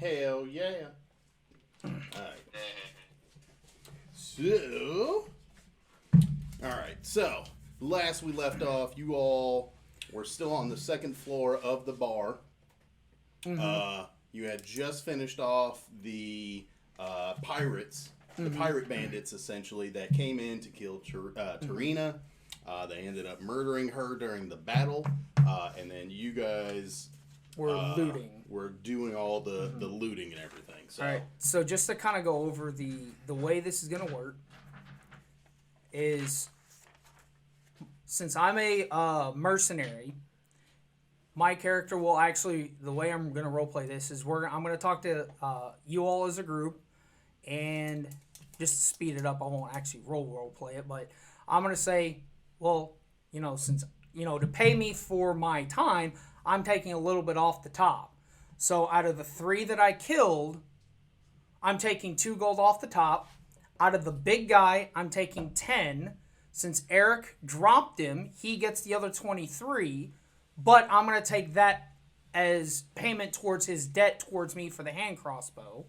Hell yeah. Alright. So... Alright, so... Last we left off, you all were still on the second floor of the bar. Mm-hmm. You had just finished off the pirates, the pirate bandits, essentially, that came in to kill Tarina. They ended up murdering her during the battle, and then you guys were looting. We're doing all the looting and everything. So. All right. So just to kind of go over the way this is going to work is, since I'm a mercenary, my character will actually, the way I'm going to roleplay this is I'm going to talk to you all as a group, and just to speed it up, I won't actually roleplay it, but I'm going to say, well, since, to pay me for my time, I'm taking a little bit off the top. So out of the 3 that I killed, I'm taking 2 gold off the top. Out of the big guy, I'm taking 10. Since Eric dropped him, he gets the other 23. But I'm going to take that as payment towards his debt towards me for the hand crossbow.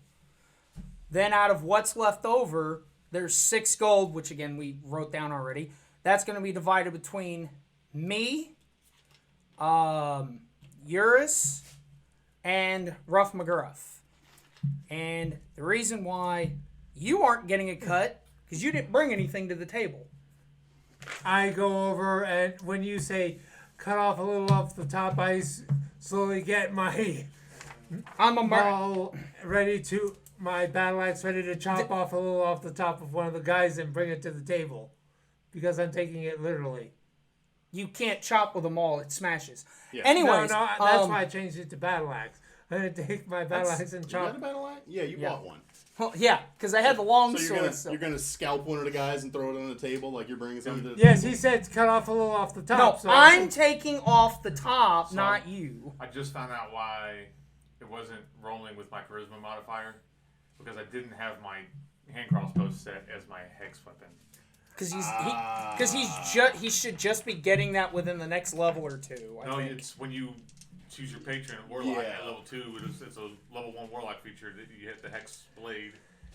Then out of what's left over, there's 6 gold, which again we wrote down already. That's going to be divided between me, Eurus, and Ruff McGruff. And the reason why you aren't getting a cut, because you didn't bring anything to the table. I go over, and when you say cut off a little off the top, I slowly get my ball ready to, my battle axe ready to chop off a little off the top of one of the guys and bring it to the table. Because I'm taking it literally. You can't chop with them all, it smashes. Yeah. Anyways. No, that's why I changed it to battle axe. I'm going to take my battle axe and chop. You got a battle axe? Yeah, you bought one. Well, yeah, because I had the long sword. You're gonna scalp one of the guys and throw it on the table like you're bringing something to the Yes, table? He said cut off a little off the top. No, so I'm taking off the top, not you. I just found out why it wasn't rolling with my charisma modifier, because I didn't have my hand crossbow set as my hex weapon. Because he should just be getting that within the next level or 2. I think. It's when you choose your patron warlock at level 2. It's a level 1 warlock feature that you hit the hex blade.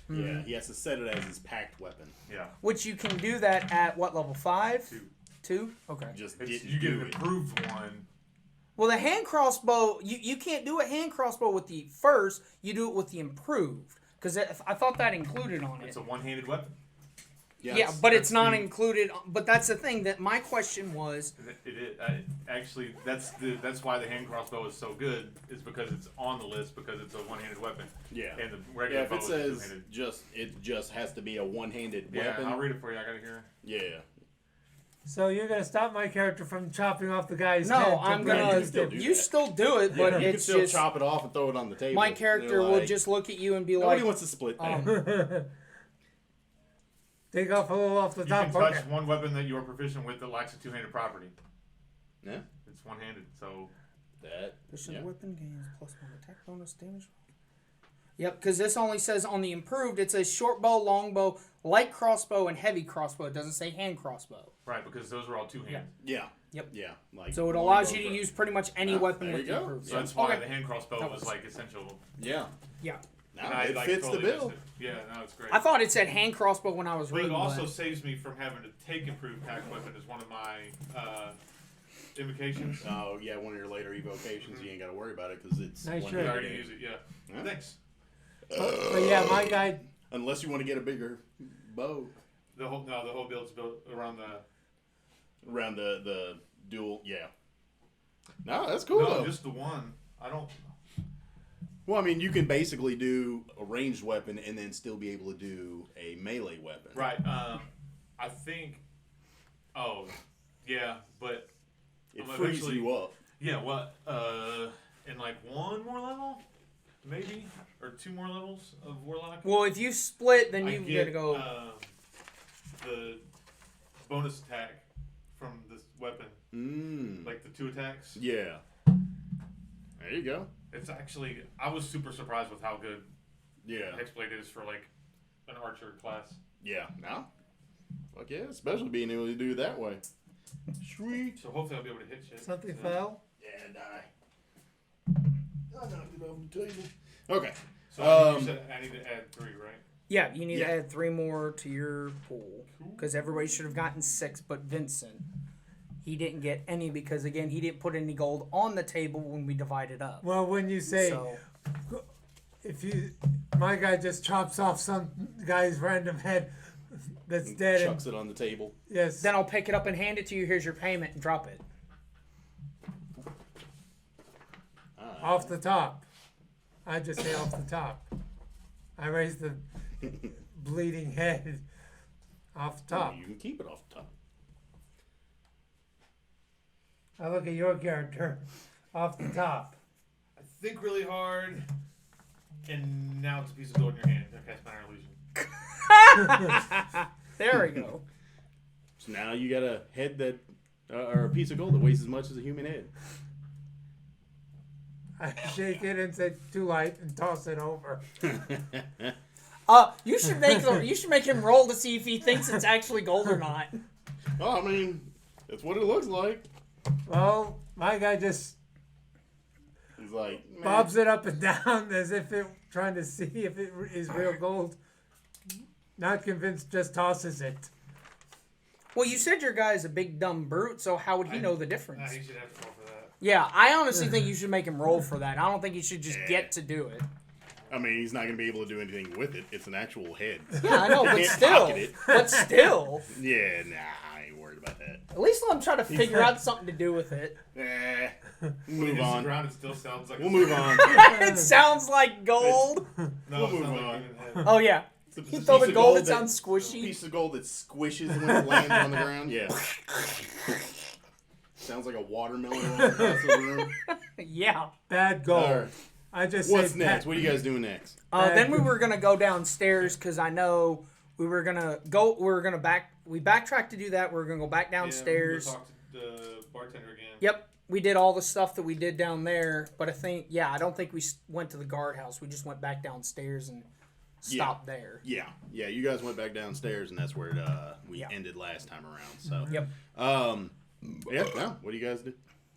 Yeah, he has to set it as his packed weapon. Yeah, which you can do that at what level? 5? 2. Okay. You get an improved one. Well, the hand crossbow, you can't do a hand crossbow with the first. You do it with the improved, because I thought that included on it. It's a one-handed weapon. Yeah, but it's not included. But that's the thing that my question was. Actually, that's why the hand crossbow is so good. Is because it's on the list because it's a one-handed weapon. Yeah. And the regular bow if it says it just has to be a one-handed weapon. Yeah, I'll read it for you. I got it here. Yeah. So you're gonna stop my character from chopping off the guy's head? No, I'm gonna. You still do it, but you it's can still just chop it off and throw it on the table. My character will just look at you and be nobody like, wants to split that. Take off a little off the top. You can touch one weapon that you are proficient with that lacks a two-handed property. Yeah. It's one-handed, so... Proficient weapon gains +1 attack bonus damage. Yep, because this only says on the improved, it says short bow, long bow, light crossbow, and heavy crossbow. It doesn't say hand crossbow. Right, because those are all two-handed. Yeah. Yep. Yeah. So it allows you to use pretty much any weapon with the improved. So that's why the hand crossbow was like essential. Yeah. Yeah. Now it fits the bill. Yeah, no, it's great. I thought it said hand crossbow when I was reading. But it also saves me from having to take improved pack weapon as one of my invocations. Oh, yeah, one of your later evocations. You ain't got to worry about it because it's... Nice You already use it, yeah. Thanks. But yeah, my guy... Unless you want to get a bigger bow. The whole build's built around the... Around the dual, yeah. No, that's cool. No, just the one. I don't... Well, I mean, you can basically do a ranged weapon and then still be able to do a melee weapon. Right. I think... Oh, yeah, but... It frees you up. Yeah, well, in like one more level? Maybe? Or 2 more levels of Warlock? Well, if you split, then you get to go... the bonus attack from this weapon. Like the 2 attacks. Yeah. There you go. It's actually... I was super surprised with how good Hexblade is for like an archer class. Yeah. No? Fuck yeah. Especially being able to do it that way. Sweet. So hopefully I'll be able to hit shit. Something fell? Yeah, die. I knocked it over the table. Okay. So you said I need to add 3, right? Yeah, you need Yeah. to add 3 more to your pool because everybody should have gotten 6, but Vincent, he didn't get any because again he didn't put any gold on the table when we divided up. Well, when you say So if my guy just chops off some guy's random head that's dead, and, Chucks it on the table. yes, then I'll pick it up and hand it to you. Here's your payment and drop it. off the top. I just say off the top. I raise the bleeding head off the top. You can keep it off the top. I look at your character off the top. I think really hard, and now it's a piece of gold in your hand. I cast Minor Illusion. There we go. So now you got a head that, or a piece of gold that weighs as much as a human head. I shake it and say too light and toss it over. You should make him roll to see if he thinks it's actually gold or not. Well, I mean, that's what it looks like. Well, my guy just He's like, man. bobs it up and down as if it trying to see if it is real gold. Not convinced, just tosses it. Well, you said your guy is a big dumb brute, so how would he know the difference? He should have to roll for that. Yeah, I honestly think you should make him roll for that. I don't think you should just get to do it. I mean, he's not going to be able to do anything with it. It's an actual head. Yeah, I know, but Can't still. pocket it. But still. Yeah, nah, I ain't worried about that. At least let him try to figure out something to do with it. Move on. Ground, it still sounds like We'll move on. It sounds like gold. No, We'll it move sounds like on. human head. Oh, yeah. It's You a throw piece the of gold, it that- sounds A squishy. piece of gold that squishes when it lands on the ground. Yeah. Sounds like a watermelon rolling across the room. Yeah. Bad gold. All right. I just What's say next? What are you guys doing next? Then we were going to go downstairs because I know we were going to go. We backtracked to do that. We were going to go back downstairs. Yeah, we'll talk to the bartender again. Yep. We did all the stuff that we did down there. But I don't think we went to the guardhouse. We just went back downstairs and stopped there. Yeah. You guys went back downstairs, and that's where we ended last time around. So. Yep. Yeah. Well, what do you guys do?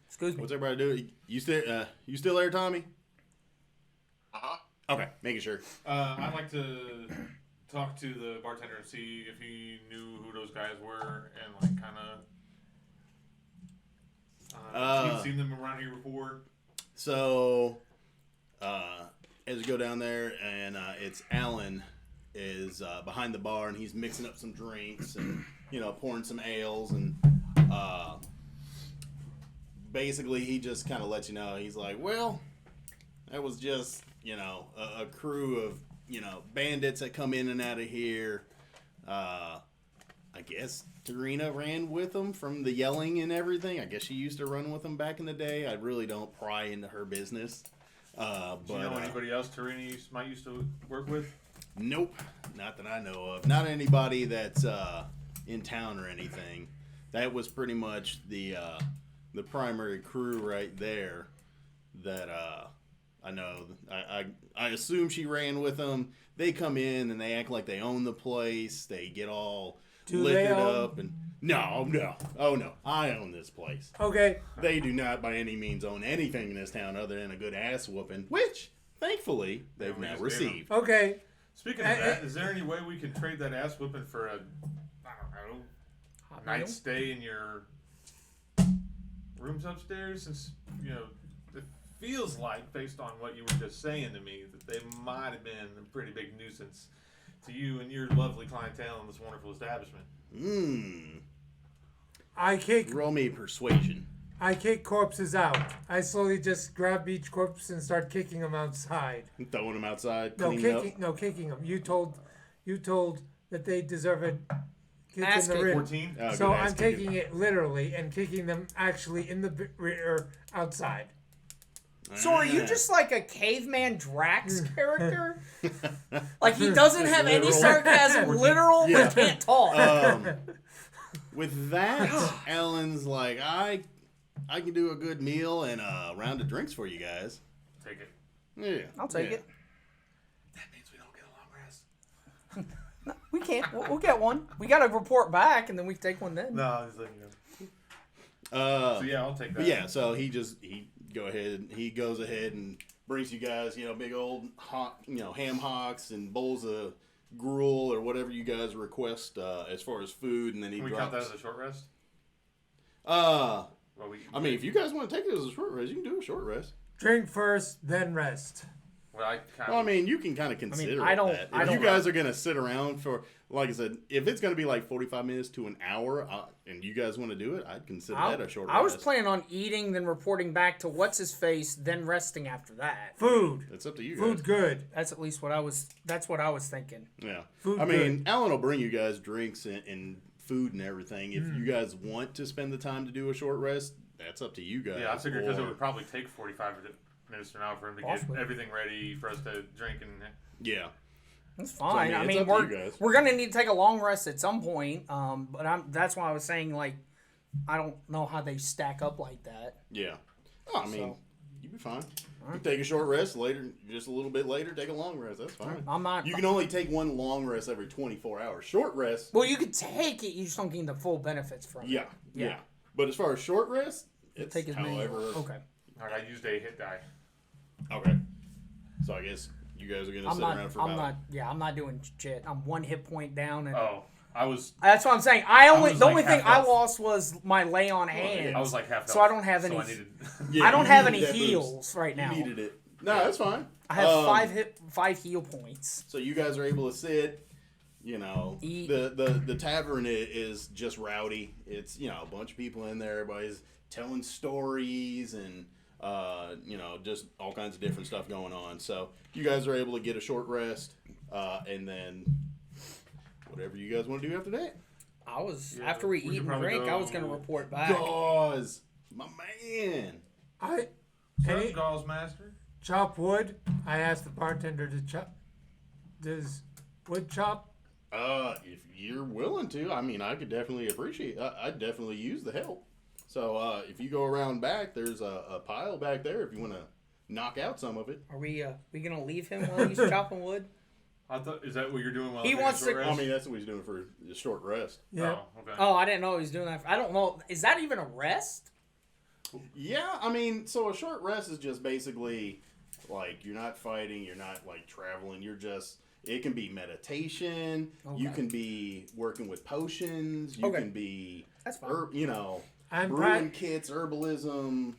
Excuse me. What's everybody doing? You still there, Tommy? Okay, making sure. I'd like to talk to the bartender and see if he knew who those guys were and like kind of he'd seen them around here before. So, as you go down there, and it's Alan is behind the bar, and he's mixing up some drinks and pouring some ales, and basically he just kind of lets you know. He's like, well, that was just a crew of bandits that come in and out of here. I guess Tarina ran with them from the yelling and everything. I guess she used to run with them back in the day. I really don't pry into her business. Do you know anybody else Tarina might used to work with? Nope, not that I know of. Not anybody that's in town or anything. That was pretty much the primary crew right there. That I know. I assume she ran with them. They come in and they act like they own the place. They get all liquored up and no. Oh no, I own this place. Okay. They do not by any means own anything in this town other than a good ass whooping, which thankfully they've now received. Okay. Speaking of that, is there any way we can trade that ass whipping for a night stay in your rooms upstairs? Since it feels like, based on what you were just saying to me, that they might have been a pretty big nuisance to you and your lovely clientele in this wonderful establishment. Roll me persuasion. I kick corpses out. I slowly just grab each corpse and start kicking them outside. Throwing them outside. No, cleaning kicking. up. No, kicking them. You told that they deserve a kick Ass in the kick. rib. 14? So I'm taking it literally and kicking them actually in the rear outside. So are you just like a caveman Drax character? Like he doesn't have any Literal. sarcasm, literal, Yeah. but can't talk. With that, Ellen's like, I can do a good meal and a round of drinks for you guys. Take it. Yeah, I'll take it. That means we don't get a long rest. We can't. We'll get one. We got to report back, and then we take one then. No, I was like, so yeah, I'll take that. But yeah, so he goes ahead and brings you guys, big old hot, ham hocks and bowls of gruel or whatever you guys request as far as food, and then he Can we drops. count that as a short rest? Well, I if you guys want to take it as a short rest, you can do a short rest. Drink first, then rest. You can kind of consider I don't- that. I If don't- you guys are going to sit around for, like I said, if it's going to be like 45 minutes to an hour, and you guys want to do it, I'd consider that a short rest. I was planning on eating, then reporting back to what's his face, then resting after that. Food. It's up to you guys. Food good. That's at least what I was. That's what I was thinking. Yeah. Food Alan will bring you guys drinks and food and everything. If you guys want to spend the time to do a short rest, that's up to you guys. Yeah, I figured because it would probably take 45 minutes to an hour for him to Possibly. get everything ready for us to drink and. Yeah. That's fine. it's up to you guys. we're gonna need to take a long rest at some point. But that's why I was saying like, I don't know how they stack up like that. Yeah. Oh, So- you'd be fine. You can take a short rest later, just a little bit later, take a long rest. That's fine. I'm not. You can only take one long rest every 24 hours. Short rest, Well, you could take it. You just don't gain the full benefits from it. yeah. But as far as short rest, it's Take as many. however. Okay. Alright, I used a hit die. Okay. So I guess you guys are gonna sit around for about. I'm not doing shit. I'm 1 hit point down, and Oh, I was. that's what I'm saying. was The like only thing half I health. lost was my lay on hand. I was like half. So I don't have any- So I needed. Yeah, I don't you have needed any that boost. heals right now. You needed it. No, that's fine. I have 5 heal points. So you guys are able to sit. Eat. The tavern is just rowdy. It's a bunch of people in there. Everybody's telling stories and just all kinds of different stuff going on. So you guys are able to get a short rest, and then whatever you guys want to do after that. After we we eat should and probably drink, I was go- gonna report back. Gauze, my man. Any Gauze master. chop wood? I asked the bartender to chop. Does wood chop? If you're willing to, I could definitely appreciate. I'd definitely use the help. So if you go around back, there's a pile back there. If you want to knock out some of it. Are we gonna leave him while he's chopping wood? Is that what you're doing while He I'm wants taking a to- short rest? That's what he's doing for the short rest. Yeah. Oh, okay. Oh, I didn't know he was doing that. I don't know. Is that even a rest? Yeah, so a short rest is just basically like you're not fighting, you're not like traveling, it can be meditation, you Okay. can be working with potions, you Okay. can be That's fine. I'm brewing kits, herbalism,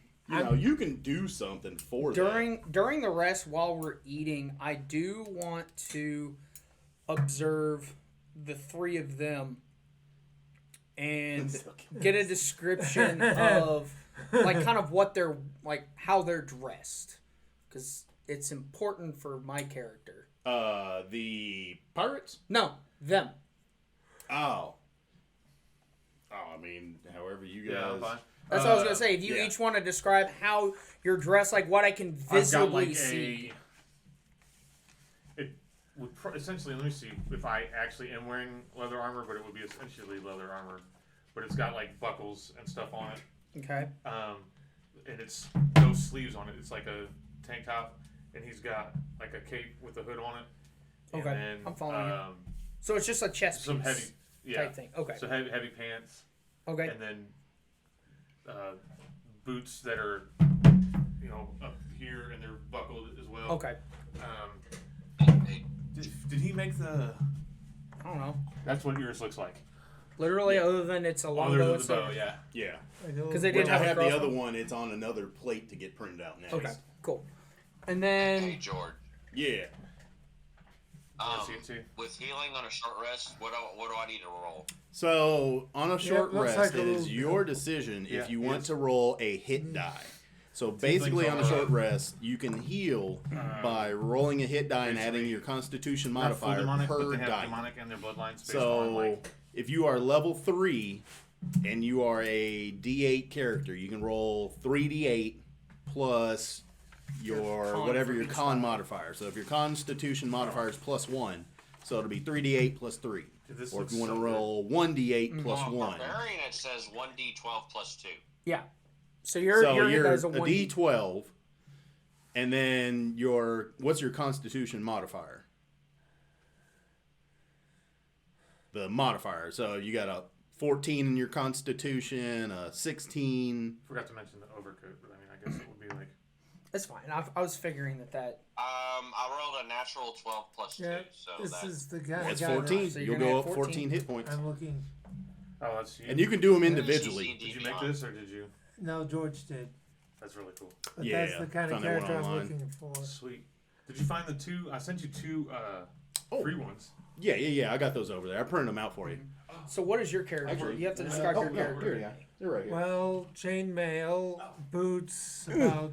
you can do something for that. During the rest while we're eating, I do want to observe the 3 of them and get a description of like kind of what they're like, how they're dressed, because it's important for my character. The pirates? No, them. Oh, however you guys. Yeah, I'm fine. That's what I was gonna say. If you yeah. each want to describe how you're dressed, like what I can I've got visibly like see. It would essentially. Let me see if I actually am wearing leather armor, but it would be essentially leather armor. But it's got like buckles and stuff on it. Okay. And it's no sleeves on it. It's like a tank top, and he's got like a cape with a hood on it. And Okay, then, I'm following you. So it's just a chest Some piece heavy, yeah. type thing. Okay. So heavy pants, Okay. and then boots that are up here and they're buckled as well. Okay. Did he make the? I don't know. That's what yours looks like. Literally, other than it's a long Other bow. than It's the bow, a, yeah. Yeah. because they Which did I have, have a the crossbow. other one. It's on another plate to get printed out next. Okay. Cool. And Hey, then George. Yeah. see it too. With healing on a short rest, what do I need to roll? So on a short looks rest, like a it is little- your decision Yeah, if you it want is. to roll a hit die. So basically, on a things are- short rest, you can heal by rolling a hit die and adding your Constitution Not full modifier demonic, but per they have die. demonic in their bloodlines based So on like. if you are level 3 and you are a D8 character, you can roll 3d8 plus your con whatever for your each con die. modifier. So if your Constitution modifier is +1, so it'll be 3d8 plus 3. This Or if looks you want to so good. roll 1d8 plus On 1. Barbarian, it says 1d12 plus 2. yeah. So your So hit you're die is a a 1. d12, and then what's your Constitution modifier? The modifier. So you got a 14 in your Constitution, a 16. Forgot to mention the overcoat, but I mean, I guess it would be like. It's fine. I was figuring that. I rolled a natural 12 plus Yeah, 2, so this that is the guy. That's guy 14. So you're You'll gonna go have up 14 hit points. I'm looking. Oh, that's you. And you can do them individually. Did you make this or did you? No, George did. That's really cool. But Yeah, that's the kind of found that one character I'm online. looking for. Sweet. Did you find the two? I sent you two free ones. Yeah. I got those over there. I printed them out for you. So what is your character? Actually, you have to describe your character. Here, they're right here. Well, chainmail, boots, about.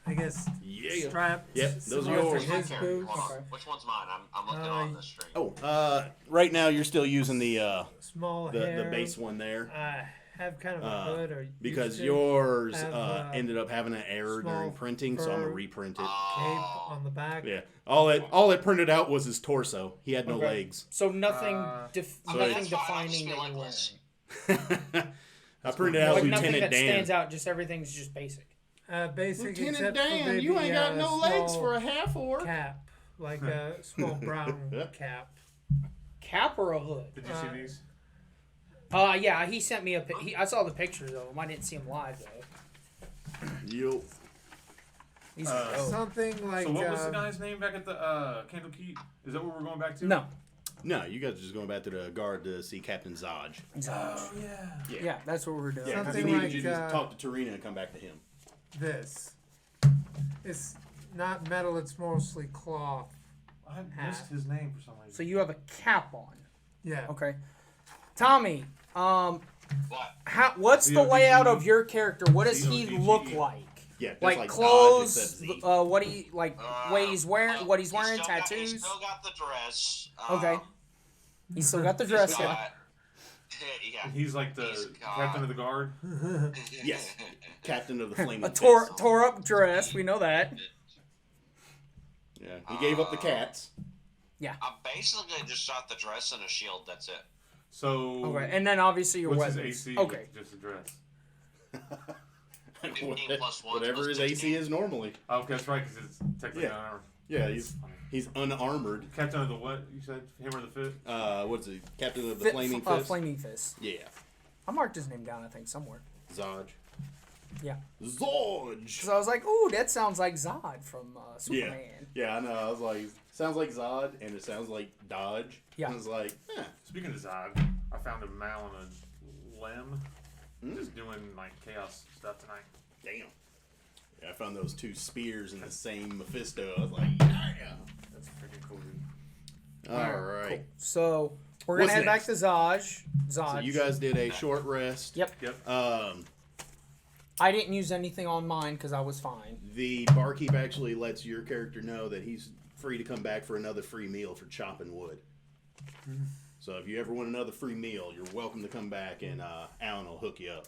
I guess Yeah. straps. Yep, those are similar to yours. Which his character? boots. Hold on. Which one's mine? I'm looking on the stream. Oh, right now you're still using the Small hair. the base one there. I have kind of a hood, or Because used to yours have, ended up having an error during small printing, so I'm gonna fur. reprint it. cape on the back. Yeah, all it printed out was his torso. He had no Okay. legs. So nothing, Okay, nothing that's fine. I'll defining just be that like you're this. wearing. I printed out Like nothing Lieutenant that Dan. stands out. Just everything's just basic. Basic, Lieutenant except Dan, for maybe, you ain't got no legs small for a half orc. cap, like a small brown cap. Cap or a hood? Did you see these? Yeah, he sent me I saw the pictures of him. I didn't see him live though. Yo. He's dope. Something like. So what was the guy's name back at the Candlekeep? Is that what we're going back to? No. No, you guys are just going back to the guard to see Captain Zodge. Oh yeah. Yeah, that's what we're doing. Yeah, because Something he needed like, you to just talk to Tarina and come back to him. This. It's not metal. It's mostly cloth. I missed his name for some reason. So you have a cap on. Yeah. Okay. Tommy, What? what's the Z-O-D-G. layout of your character? What does he Z-O-D-G. look like? Yeah, just Like Dodge, clothes, except Z. what he what he's wearing, Well, what he's wearing, He's tattoos. still got the dress. Okay. He's still got the He's dress. got- yeah. He's like the He's got- captain of the guard. Yes, Captain of the Flaming A Fist. tore up dress. We know that. Yeah, he gave up the cats. I basically just shot the dress and a shield. That's it. So Okay, and then obviously your what's weapons. his AC? Okay. With just the dress. 15 plus 1 Whatever plus his 16. AC is normally. Oh, okay, that's right, because it's technically Yeah. unarmed. Yeah, he's unarmed. Captain of the what? You said him or the fifth? What's it? Captain of the Flaming Fist. Flaming Fist. Yeah, I marked his name down, I think, somewhere. Zodge. Yeah. Zodge. So I was like, ooh, that sounds like Zod from Superman. Yeah, I know. I was like, sounds like Zod, and it sounds like Dodge. Yeah. I was like, Speaking of Zod, I found a mal and a limb. Just doing like chaos stuff tonight. damn. Yeah, I found those two spears in the same Mephisto. I was like, yeah. That's freaking cool, dude. All right. Cool. So we're gonna What's head back next? to Zodge. So you guys did a short rest. Yep. Yep. I didn't use anything on mine because I was fine. The barkeep actually lets your character know that he's free to come back for another free meal for chopping wood. So if you ever want another free meal, you're welcome to come back, and Alan will hook you up.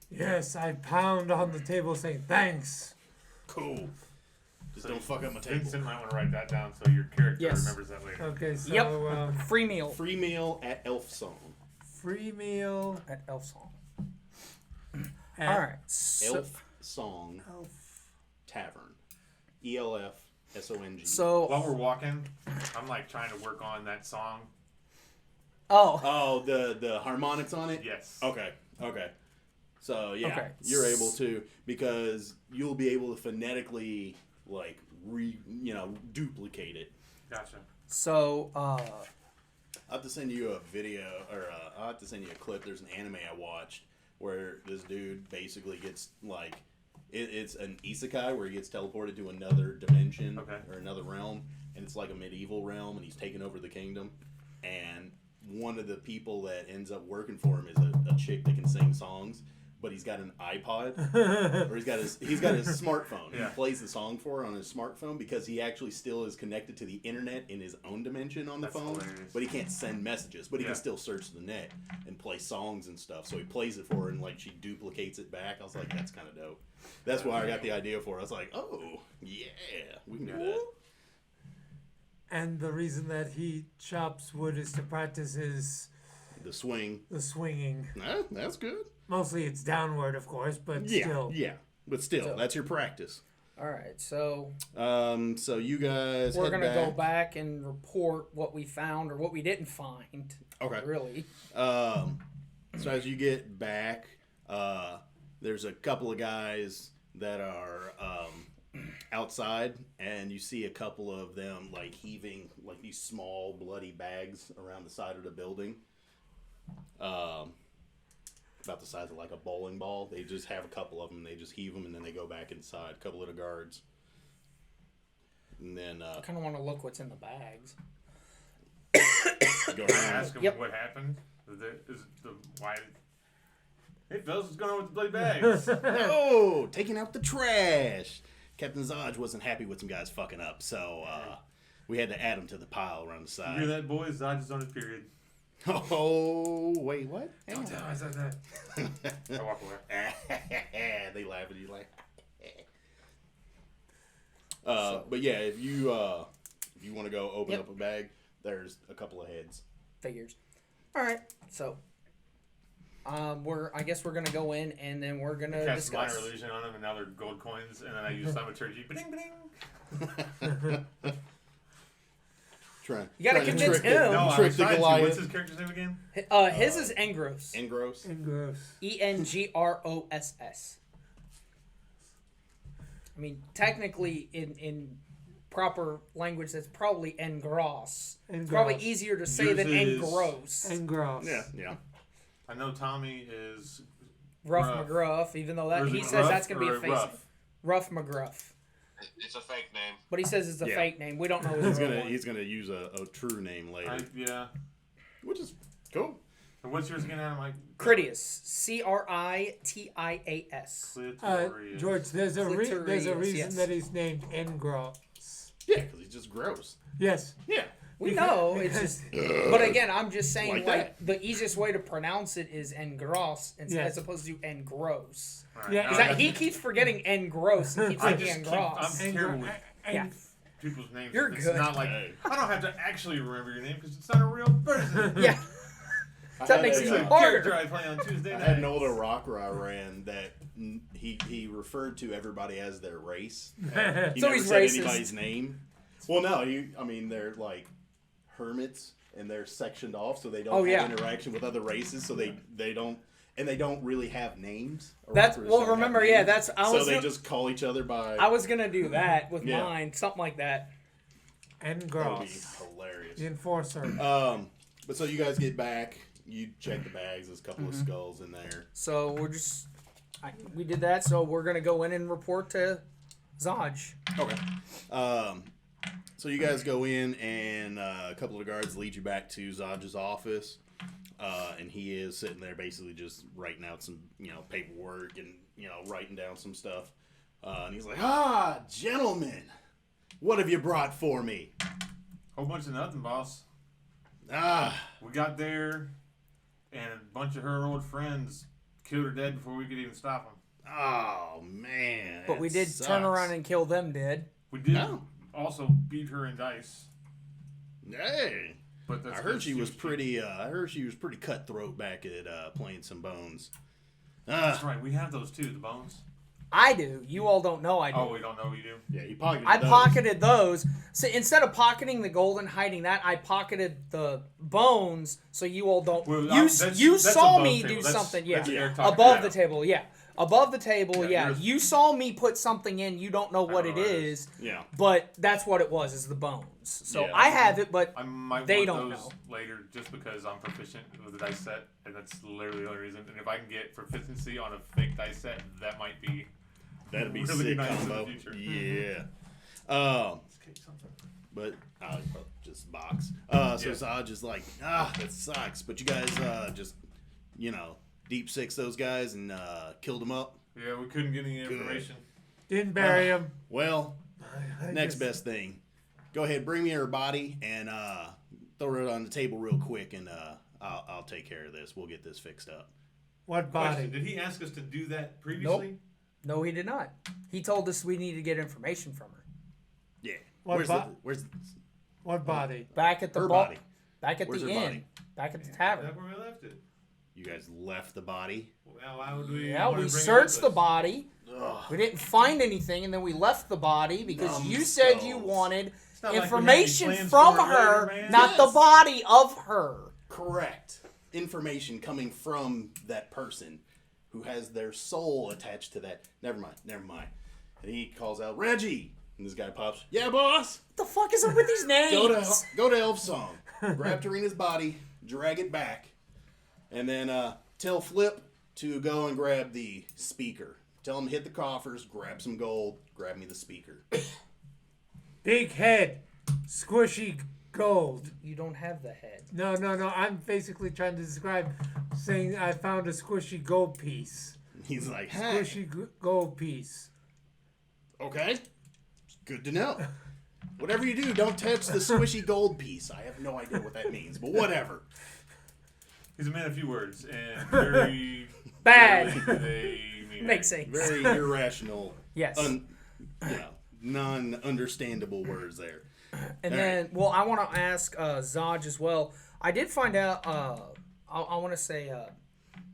Yes, I pound on the table saying thanks. Cool. Just So don't fuck up my table. Vincent might want to write that down so your character Yes. remembers that later. Okay, so Yep. Free meal Free meal at Elf Song. free meal. at Elf Song. At All right. So, Elf Song Tavern. ELFSONG. so While we're walking, I'm like trying to work on that song. Oh, the harmonics on it? Yes. Okay. So yeah, Okay. you're able to, because you'll be able to phonetically like duplicate it. Gotcha. So I'll have to send you a video, or I'll have to send you a clip. There's an anime I watched where this dude basically gets like, it's an isekai where he gets teleported to another dimension or another realm, and it's like a medieval realm, and he's taken over the kingdom. And one of the people that ends up working for him is a chick that can sing songs, but he's got an iPod, or he's got his smartphone. Yeah. He plays the song for her on his smartphone because he actually still is connected to the internet in his own dimension on the That's phone. hilarious. But he can't send messages, but he Yeah. can still search the net and play songs and stuff. So he plays it for her, and like she duplicates it back. I was like, that's kind of dope. That's why I got the idea for it. I was like, oh yeah, we can do that. And the reason that he chops wood is to practice The swing. the swinging. That's good. Mostly it's downward, of course, but still. Yeah, but still, that's your practice. all right. So So you guys we're head gonna back. go back and report what we found or what we didn't find. Okay. Really. So as you get back, there's a couple of guys that are outside, and you see a couple of them like heaving like these small bloody bags around the side of the building. About the size of like a bowling ball. They just have a couple of them. They just heave them, and then they go back inside. A couple of the guards. And then I kind of want to look what's in the bags. go Can I around. ask him Yep. what happened? Why? Hey, fellas, what's going on with the bloody bags? Oh, taking out the trash. Captain Zodge wasn't happy with some guys fucking up, so we had to add them to the pile around the You hear side. that, boys? Zodge is on his period. Oh, wait, what? Don't tell him I said that. I walk away. They laugh at you like. But yeah, if you want to go open Yep. up a bag, there's a couple of heads. Figures. All right. So, I guess we're gonna go in and then we're gonna Cast minor discuss. illusion on them, and now they're gold coins, and then I use thaumaturgy. Ba-ding, ba-ding. Trying. You gotta trying to convince trick the- him. No, I'm trick the excited to. What's Goliath. his character's name again? His is Engros. Engross. And gross. Engross. I mean, technically, in proper language, that's probably Engross. It's probably Engross. easier to say Yours than is- Engross. And gross. Yeah. I know Tommy is Rough Rough. McGruff, even though Or that is he it says Rough that's gonna be a or face. Rough? Rough McGruff. It's a fake name. But he says it's a Yeah. fake name. We don't know his real one. He's gonna use a true name later, Yeah. which is cool. And what's yours again, Adam? Critias. Critias. Clitorius. George, there's a Clitorius, reason yes. that he's named Engross. Yeah, because he's just gross. Yes. Yeah. We know it's just, but again, I'm just saying Like like the easiest way to pronounce it is Engross Yes. as opposed to Engross. All right, Yeah, now Because I got- he keeps forgetting Engross and keeps I thinking just keep- Engross. I'm terrible with Yeah. people's names. You're It's good. not like Hey. I don't have to actually remember your name because it's not a real person. Yeah, I that had makes a, it It's a even character harder. I play on Tuesday I night. had an older rocker I ran that he referred to everybody as their race. He So never he's said racist. anybody's name. Well, no, they're like hermits and they're sectioned off, so they don't Oh, have yeah. interaction with other races. So they don't really have names. That's Rockers well. don't have Remember, names. yeah, that's I So was. they Gonna, just call each other by. I was gonna do that with Yeah. mine, something like that. That would be Engross. hilarious. The enforcer. But so you guys get back. You check the bags. There's a couple Mm-hmm. of skulls in there. So we're just, we did that. So we're gonna go in and report to Zodge. Okay. So you guys go in, and a couple of the guards lead you back to Zodge's office, and he is sitting there basically just writing out some, paperwork and, writing down some stuff. And he's like, gentlemen, what have you brought for me? Whole bunch of nothing, boss. Ah, We got there, and a bunch of her old friends killed her dead before we could even stop them. oh, man. But we that did turn sucks. around and kill them, did? We did No. also beat her in dice. Hey. But that's I heard good. she was pretty, pretty cutthroat back at playing some bones. That's right. We have those too, the bones. I do. You all don't know I do. Oh, we don't know you do. Yeah, you pocketed I those. pocketed those. So instead of pocketing the gold and hiding that, I pocketed the bones. So you all don't. Well, you that's saw above me table. do That's- something. Yeah, that's air talk. above Yeah. the table. Yeah, above the table. Yeah, Yeah, yours- you saw me put something in. You don't know what don't it know what it is, Yeah. but that's what it was. Is the bones. So Yeah. I have it, but I might They want don't those know. later just because I'm proficient with the dice set, and that's literally the only reason. And if I can get proficiency on a fake dice set, that might be That'd be really sick nice in the combo. future. Yeah. Let's kick something. But just box. So Yeah. Zodge is like, that sucks. But you guys just, deep six those guys and killed them up. Yeah, we couldn't get any information. Didn't bury him. Well, I next just- best thing. Go ahead, bring me her body and throw it on the table real quick, and I'll take care of this. We'll get this fixed up. What Question: body? did he ask us to do that previously? no, he did not. He told us we need to get information from her. Yeah. What Where's What body? Back at the her bar, body? back at Where's the her inn, body? back at the That's tavern. where we left it. You guys left the body. Well, why would we? Yeah, wanna we bring it searched with the us? body. Ugh. We didn't find anything, and then we left the body because you said you Numbskulls. wanted It's not like we had any information plans from for it her, later, man. not the Yes. body of her. Correct. Information coming from that person who has their soul attached to that. Never mind. And he calls out, Reggie! And this guy pops, yeah, boss! What the fuck is up with these names? Go to Elf Song. Grab Tarina's body, drag it back, and then tell Flip to go and grab the speaker. Tell him to hit the coffers, grab some gold, grab me the speaker. Big head, squishy gold. You don't have the head. No. I'm basically trying to describe saying I found a squishy gold piece. He's like, hey. Squishy gold piece. Okay. Good to know. Whatever you do, don't touch the squishy gold piece. I have no idea what that means, but whatever. He's a man of few words and very Bad. they mean Makes sense. Very irrational. Yes. Non-understandable words there. And All then, right. well, I want to ask Zaj as well. I did find out. I want to say,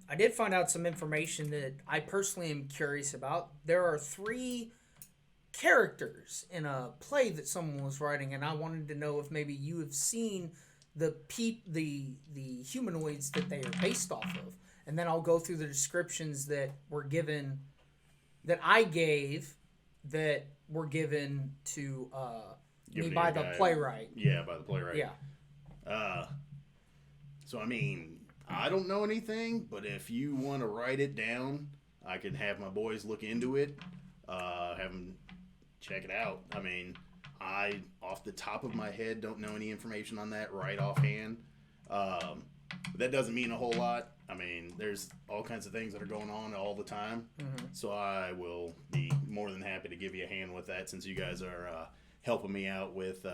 I did find out some information that I personally am curious about. There are 3 characters in a play that someone was writing, and I wanted to know if maybe you have seen the humanoids that they are based off of, and then I'll go through the descriptions that were given, that I gave, that were given to me Given to by your the guy. playwright. Yeah, by the playwright. Yeah. So, I mean, I don't know anything, but if you want to write it down, I can have my boys look into it, have them check it out. I mean, I, off the top of my head, don't know any information on that right offhand. But that doesn't mean a whole lot. I mean, there's all kinds of things that are going on all the time. Mm-hmm. So I will be more than happy to give you a hand with that since you guys are helping me out with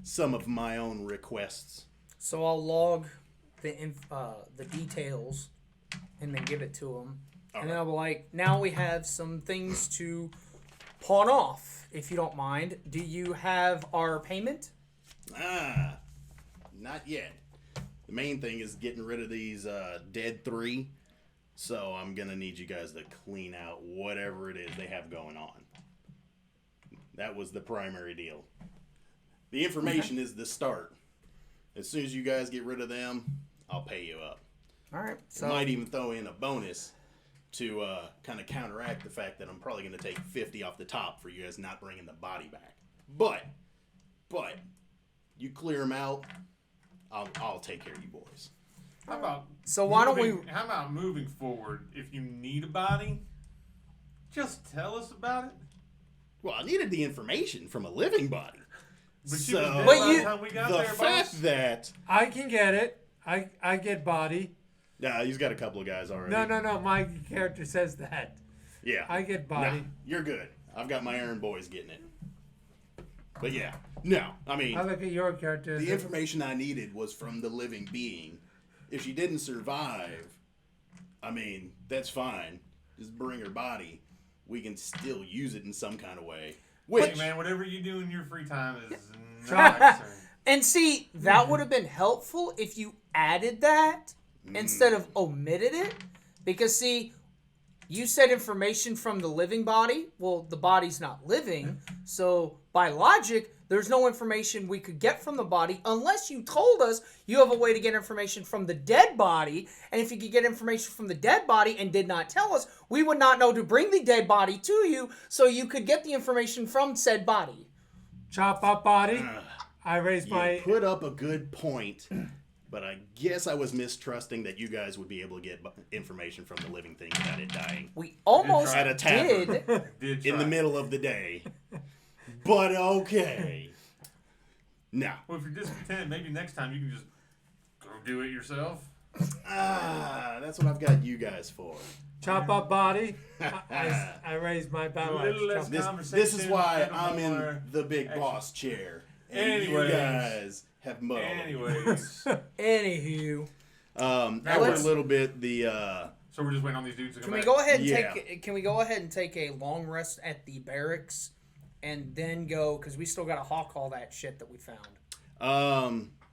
some of my own requests. So I'll log the details and then give it to them. And then I'll be like, now we have some things to pawn off, if you don't mind. Do you have our payment? Not yet. The main thing is getting rid of these dead 3. So I'm going to need you guys to clean out whatever it is they have going on. That was the primary deal. The information is the start. As soon as you guys get rid of them, I'll pay you up. All right. So I might even throw in a bonus to kind of counteract the fact that I'm probably going to take 50 off the top for you guys not bringing the body back. But you clear them out, I'll take care of you boys. How about How about moving forward? If you need a body, just tell us about it. Well, I needed the information from a living body. But So, the time we got the there, fact boss. that I can get it. I get body. he's got a couple of guys already. No. My character says that. Yeah, I get body. Nah, you're good. I've got my errand boys getting it. But yeah, no. I mean, I look at your character. the information I needed was from the living being. If she didn't survive, I mean, that's fine. Just bring her body. We can still use it in some kind of way. Which, Hey, man, whatever you do in your free time is not my concern. And see, that would have been helpful if you added that instead of omitted it. Because, see, you said information from the living body. Well, the body's not living. So, by logic, there's no information we could get from the body unless you told us you have a way to get information from the dead body. And if you could get information from the dead body and did not tell us, we would not know to bring the dead body to you so you could get the information from said body. Chop up body. I raise you my. put up a good point, but I guess I was mistrusting that you guys would be able to get information from the living thing without it dying We almost At a tavern. did. Did in the try. middle of the day. But okay. No. Well, if you're discontent, maybe next time you can just go do it yourself. That's what I've got you guys for. Chop up body. I raise my battle A little axe. less Chop- This is why conversation, I'm in more the big action. boss chair. And Anyways. you guys have muddled. Anyways, Anywho. After a let's- little bit, the so we're just waiting on these dudes to come Can we back. go ahead and Yeah. Can we go ahead and take a long rest at the barracks, and then go because we still got to hawk all that shit that we found.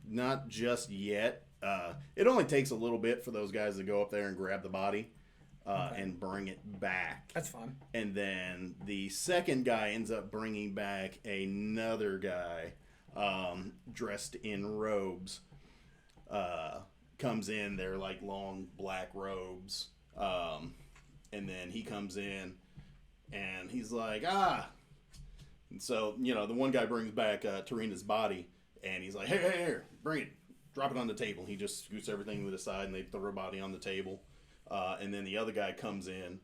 not just yet. It only takes a little bit for those guys to go up there and grab the body and bring it back. That's fine. And then the second guy ends up bringing back another guy dressed in robes. Comes in, they're like long black robes. and then he comes in, and he's like, ah. And so, the one guy brings back Tarina's body, and he's like, hey, here, bring it. Drop it on the table. He just scoots everything to the side, and they throw her body on the table. And then the other guy comes in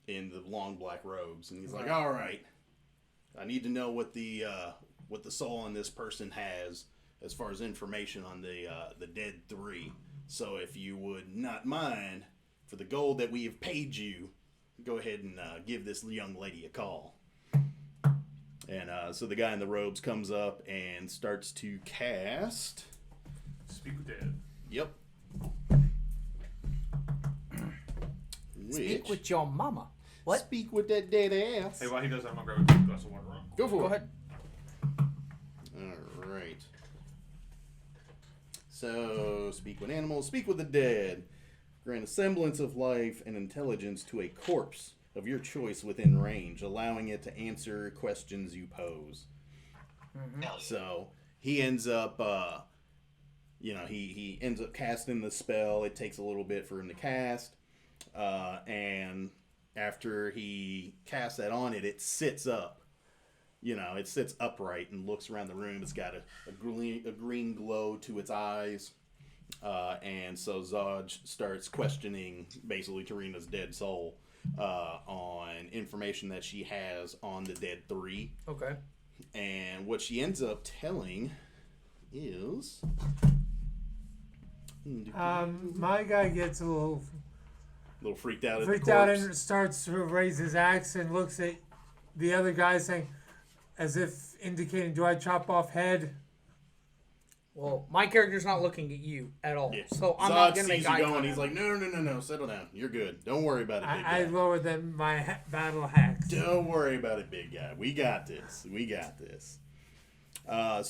the long black robes, and he's like, all right, I need to know what the soul on this person has as far as information on the dead three. So if you would not mind, for the gold that we have paid you, go ahead and give this young lady a call. And so the guy in the robes comes up and starts to cast... Speak with Dead. Yep. Speak with your mama. What? Speak with that dead ass. Hey, while he does that, I'm going to grab a glass of water. Go for it. Go ahead. All right. So, speak with animals, speak with the dead. Grant a semblance of life and intelligence to a corpse of your choice within range, allowing it to answer questions you pose. So, he ends up, he ends up casting the spell. It takes a little bit for him to cast. And after he casts that on it, it sits up. It sits upright and looks around the room. It's got a green glow to its eyes. And so Zodge starts questioning basically Tarina's dead soul on information that she has on the dead three. Okay. And what she ends up telling is... My guy gets a little freaked out at freaked the out corpse. and starts to raise his axe and looks at the other guy saying, as if indicating, do I chop off head? Well, my character's not looking at you at all, Yeah. so I'm Zod not going to sees make eye you going. contact. He's like, no, settle down. You're good. Don't worry about it, big I guy. lower than my battle axe. Don't worry about it, big guy. We got this.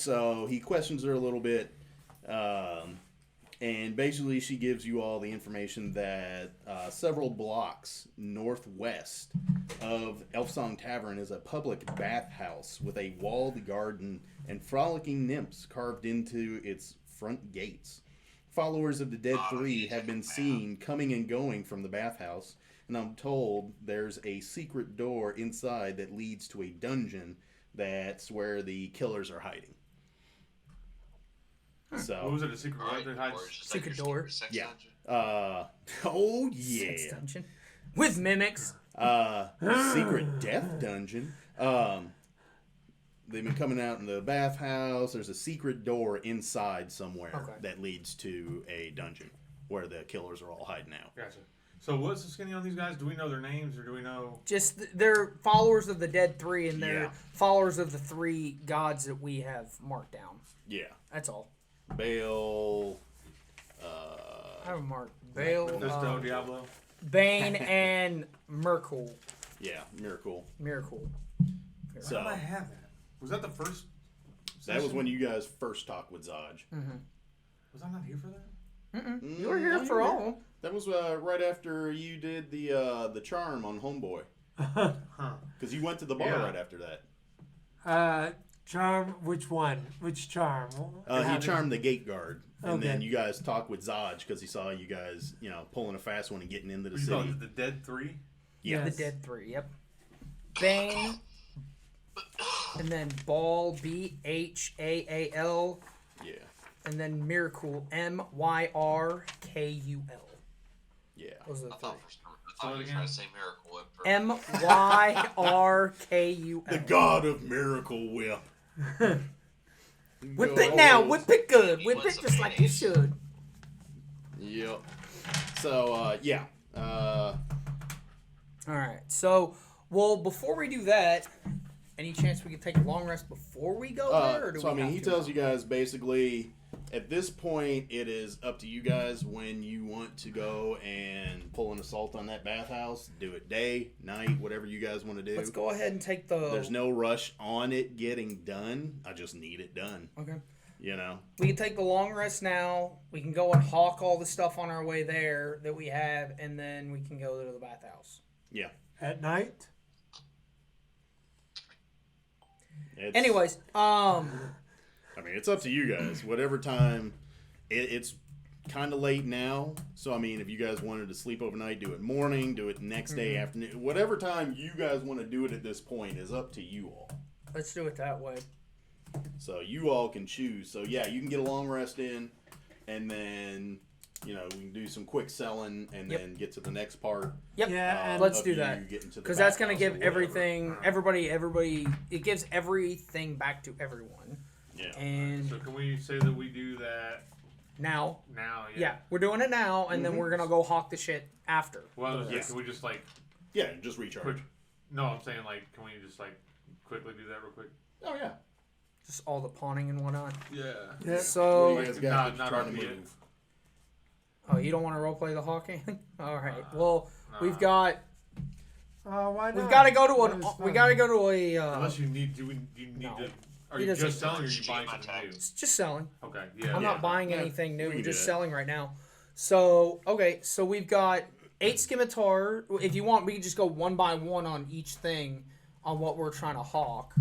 So he questions her a little bit. And basically she gives you all the information that several blocks northwest of Elfsong Tavern is a public bathhouse with a walled garden and frolicking nymphs carved into its front gates. Followers of the Dead Three have been seen coming and going from the bathhouse, and I'm told there's a secret door inside that leads to a dungeon that's where the killers are hiding. So, What was it? A secret Alright, door that hides? or it's just Secret your door. sex yeah. dungeon. Oh yeah. Sex dungeon. With mimics. Secret death dungeon. They've been coming out in the bathhouse. There's a secret door inside somewhere that leads to a dungeon where the killers are all hiding out. Gotcha. So what's the skinny on these guys? Do we know their names or do we know? Just they're followers of the Dead Three, and they're Yeah. followers of the three gods that we have marked down. Yeah. That's all. Baal. I have marked Baal, Mephisto, Diablo. Bane, and Merkul. Yeah, Miracle. Miracle. So How did I have that? Was that the first? that was session? when you guys first talked with Zodge. Was I not here for that? You were here for all of them. That was right after you did the charm on Homeboy. Huh. Because you went to the bar Yeah. right after that. Charm, which one? Which charm? He charmed the gate guard, and then Okay. you guys talked with Zodge because he saw you guys, pulling a fast one and getting into the You call city. it the Dead Three? Yeah. The Dead Three, yep. Bane, and then Baal, Bhaal, Yeah. and then Miracle, Myrkul. Yeah. Those are the I three. thought you were trying to say Miracle Whip. Myrkul. The god of Miracle Whip. Whip it now. Whip it good. Whip it just like you should. Yep. So, yeah. All right. So, well, before we do that, any chance we could take a long rest before we go there? Or do So, we he have to? tells you guys basically, at this point, it is up to you guys when you want to go and pull an assault on that bathhouse. Do it day, night, whatever you guys want to do. Let's go ahead and take the. There's no rush on it getting done. I just need it done. Okay. We can take the long rest now. We can go and hawk all the stuff on our way there that we have, and then we can go to the bathhouse. Yeah. At night? Anyways, I mean, it's up to you guys. Whatever time, it's kind of late now. So, I mean, if you guys wanted to sleep overnight, do it morning, do it next day, afternoon. Whatever time you guys want to do it at this point is up to you all. Let's do it that way. So, you all can choose. So, yeah, you can get a long rest in, and then, you know, we can do some quick selling, and then get to the next part. Yep. Yeah, and let's of do you that. getting to the Because that's bathhouse going to or give whatever. everything, everybody, it gives everything back to everyone. Yeah. And So can we say that we do that now, now? yeah, we're doing it now, and then we're going to go hawk the shit after. Well, Yeah. can we just like Yeah, just recharge. quick? No, I'm saying like, can we just like quickly do that real quick? Oh, yeah. Just all the pawning and whatnot. Yeah. Yeah. So, What do you guys got? Not Trying to RP. move. oh, you don't want to roleplay the hawking? All right. Well, Nah. we've got Why not? we've got to go to That is we fun. got to go to a Unless you need, do you need no. to? Are He you doesn't- just selling, or are you Just buying my something tag. new? it's just selling. Okay. Yeah. I'm Yeah. not buying Yeah. anything new. We We're can do just that. selling right now. So okay, so we've got 8 scimitar. If you want, we can just go one by one on each thing on what we're trying to hawk.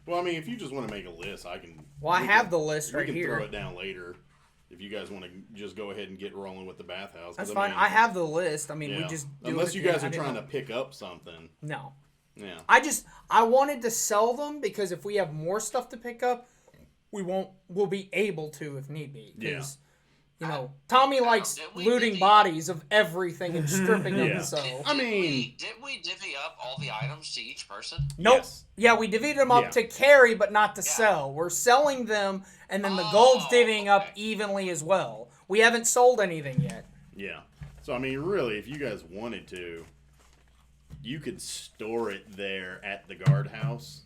Well, I mean, if you just want to make a list, I can. Well, I we have can- the list we right can here. throw it down later. If you guys want to just go ahead and get rolling with the bathhouse. 'cause That's I fine. mean, I have the list. I mean, we yeah. just do Unless it you guys I are didn't trying know. to pick up something. No. Yeah. I wanted to sell them because if we have more stuff to pick up, we'll be able to if need be. Because, you know, Tommy likes did we looting divvy- bodies of everything and stripping Yeah. them. So I mean- did we divvy up all the items to each person? nope. Yes. Yeah, we divvied them up Yeah. to carry, but not to Yeah. sell. We're selling them, and then the gold's Oh, divvying up okay. evenly as well. We haven't sold anything yet. Yeah. So, I mean, really, if you guys wanted to, you could store it there at the guardhouse.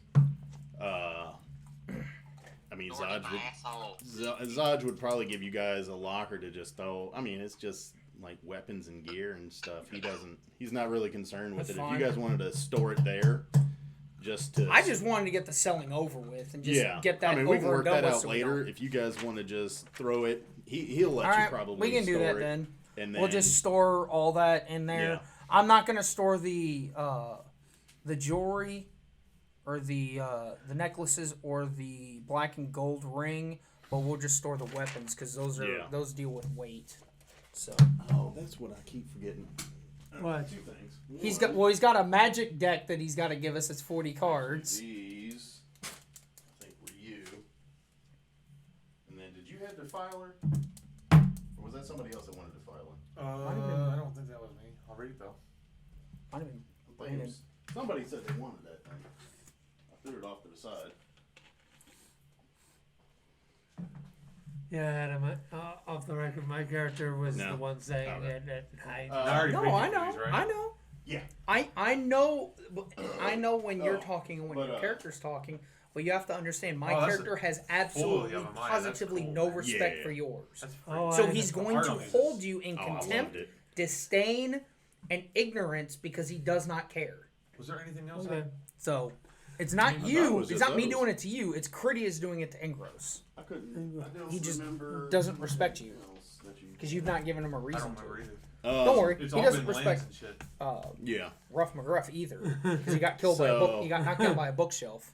I mean, Or the Zodge would, asshole. Zodge would probably give you guys a locker to just throw. I mean, it's just like weapons and gear and stuff. He's not really concerned with That's it. fine. If you guys wanted to store it there, just to. I just wanted to get the selling over with and just yeah. get that I mean, we can over work and done that with. out so we later. don't- If you guys want to just throw it, he'll let All you right, probably. we can do store that it, then. And then We'll just store all that in there. Yeah. I'm not gonna store the jewelry or the necklaces or the black and gold ring, but we'll just store the weapons because those deal with weight. So Oh, that's what I keep forgetting. What? Two things. he's got a magic deck that he's got to give us. It's 40 cards. These, I think, were you. And then, did you have the filer, or was that somebody else that wanted the filer? I don't think that was me. I'll read it though. I don't even. I think it was, somebody said they wanted that thing. I threw it off to the side. Yeah, Adam, off the record, my character was No. the one saying Alright. it at night. I already No, read I you know. these, right? I know. Yeah. I know when you're Oh, talking and when but, your character's talking, but you have to understand my Oh, that's character has fully absolutely, on my mind. That's positively cool, no man. respect Yeah. for yours. That's Oh, So I he's know. going Art to on these hold is- you in Oh, I loved contempt, it. disdain, and ignorance because he does not care. Was there anything else? Okay. So it's not I thought it you. was It's just not me those. doing it to you. It's Critias doing it to Ingros I couldn't. I don't He just remember doesn't respect you. else that you- because you've not given him a I reason don't remember to. either. Don't worry, It's he all doesn't been respect lands and shit. Yeah. Rough McGruff either because he got killed by a book. So- He got knocked down by a bookshelf.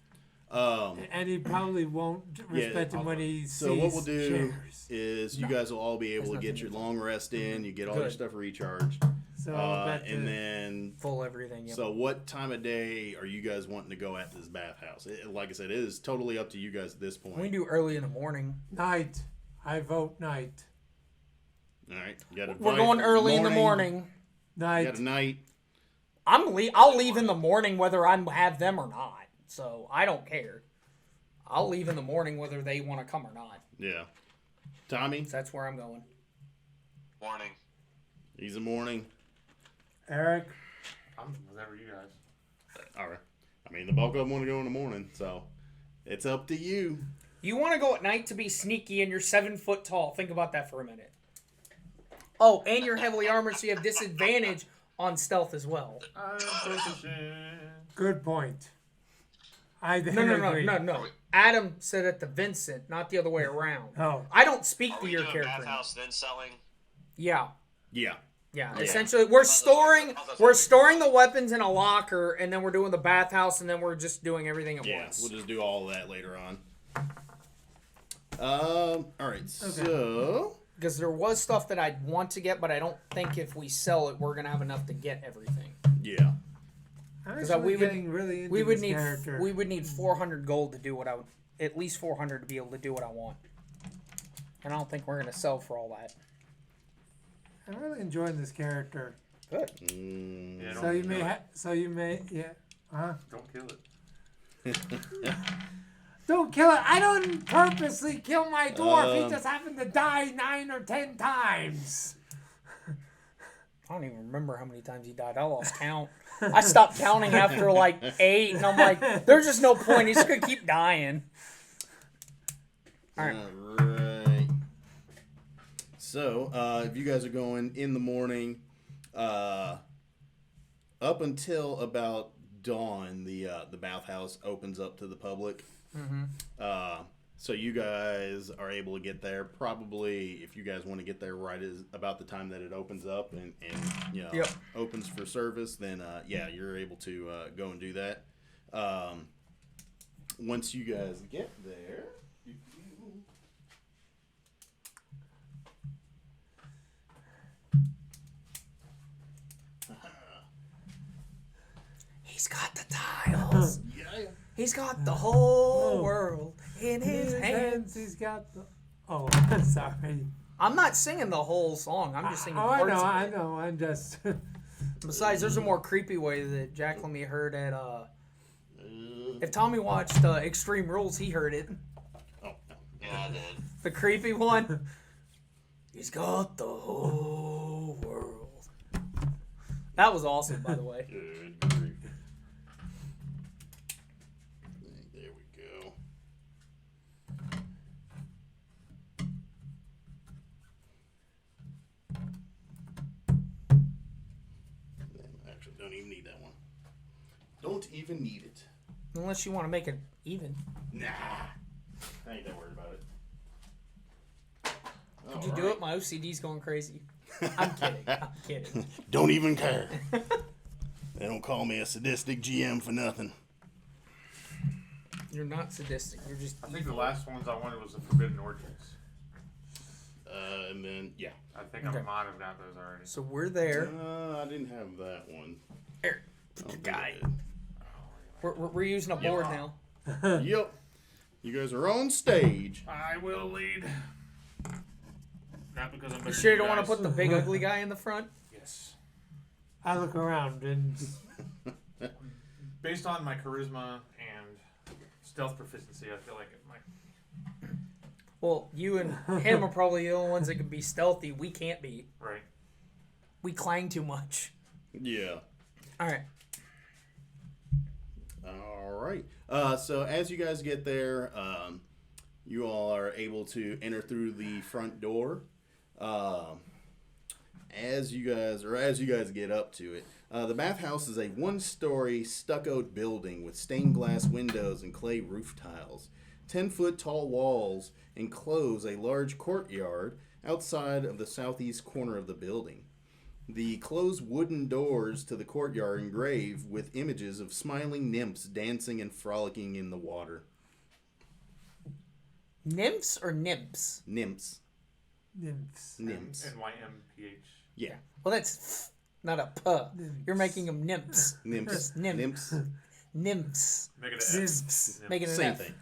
And he probably won't respect him when he sees So what we'll do shares. is you guys will all be able Has to nothing get to your do. long rest in. You get all your Good. stuff recharged. So back to And then, Full everything. Yep. so what time of day are you guys wanting to go at this bathhouse? Like I said, it is totally up to you guys at this point. we can do early in the morning. night. I vote night. All right, you got We're going early in the morning. You Night. got a night. I'll leave in the morning whether I have them or not. So I don't care. I'll leave in the morning whether they want to come or not. Yeah. Tommy, So that's where I'm going. Morning. he's a morning. Eric. I'm whatever you guys. All right. I mean, the bulk of them want to go in the morning, so it's up to you. You want to go at night to be sneaky and you're 7 foot tall. Think about that for a minute. Oh, and you're heavily armored, so you have disadvantage on stealth as well. I'm proficient. Good point. I then No, agree. no. Adam said it to Vincent, not the other way around. Oh. I don't speak Are to we your doing character. bathhouse then selling? Yeah. Yeah. Yeah, Yeah. essentially, we're storing the weapons in a locker, and then we're doing the bathhouse, and then we're just doing everything at Yeah, once. we'll just do all of that later on. All right, so Because there was stuff that I'd want to get, but I don't think if we sell it, we're gonna have enough to get everything. Yeah. Because we would- getting really into We would this need character. we would need 400 gold to do what I would, at least 400 to be able to do what I want. And I don't think we're gonna sell for all that. I'm really enjoying this character. Good. Yeah, So don't you may, kill it. yeah. Huh? Don't kill it. Don't kill it. I don't purposely kill my dwarf. He Um, just happened to die 9 or 10 times. I don't even remember how many times he died. I lost count. I stopped counting after like 8, and I'm like, there's just no point. He's just gonna keep dying. All right. Alright. So, if you guys are going in the morning, up until about dawn, the bathhouse opens up to the public. So you guys are able to get there. Probably, if you guys want to get there right is about the time that it opens up and you know Yep. opens for service, then yeah, you're able to go and do that. Once you guys get there. He's got the tiles. Yeah. He's got the whole Oh. world in his hands. He's got the. Oh, sorry. I'm not singing the whole song. I'm just singing Oh, I parts know. of I it. know. I'm just. Besides, there's a more creepy way that Jack let me heard at. If Tommy watched Extreme Rules, he heard it. Oh, no. Yeah, I did. The creepy one. He's got the whole world. That was awesome, by the way. Good grief. There we go. Actually, don't even need that one. Don't even need it. Unless you want to make it even. Nah. I ain't that worried about it. Did you do it? My OCD's going crazy. I'm kidding. I'm kidding. Don't even care. They don't call me a sadistic GM for nothing. You're not sadistic. You're just. I think the last ones I wanted was the Forbidden Orchards. And then, yeah. I think Okay. I might have got those already. So we're there. I didn't have that one. Here, I don't think guy. I We're using a board now. did. Yep. You guys are on stage. I will lead. Not because I'm You sure you don't want to put the big ugly guy in the front? Yes. I look around and. Based on my charisma and stealth proficiency, I feel like it might. Well, you and him are probably the only ones that can be stealthy. We can't be. Right. We clang too much. Yeah. All right. All right. So as you guys get there, you all are able to enter through the front door. As you guys get up to it, the bathhouse is a one-story stuccoed building with stained glass windows and clay roof tiles. 10-foot tall walls enclose a large courtyard outside of the southeast corner of the building. The closed wooden doors to the courtyard engrave with images of smiling nymphs dancing and frolicking in the water. Nymphs or nymphs? Nymphs. Nymphs. Nymphs. NYMPH. Yeah. Well, that's not a p. You're making them nymphs. Nymphs. Nymph. Nymphs. Nymphs. Make it a Nymphs. Making it Same F. thing.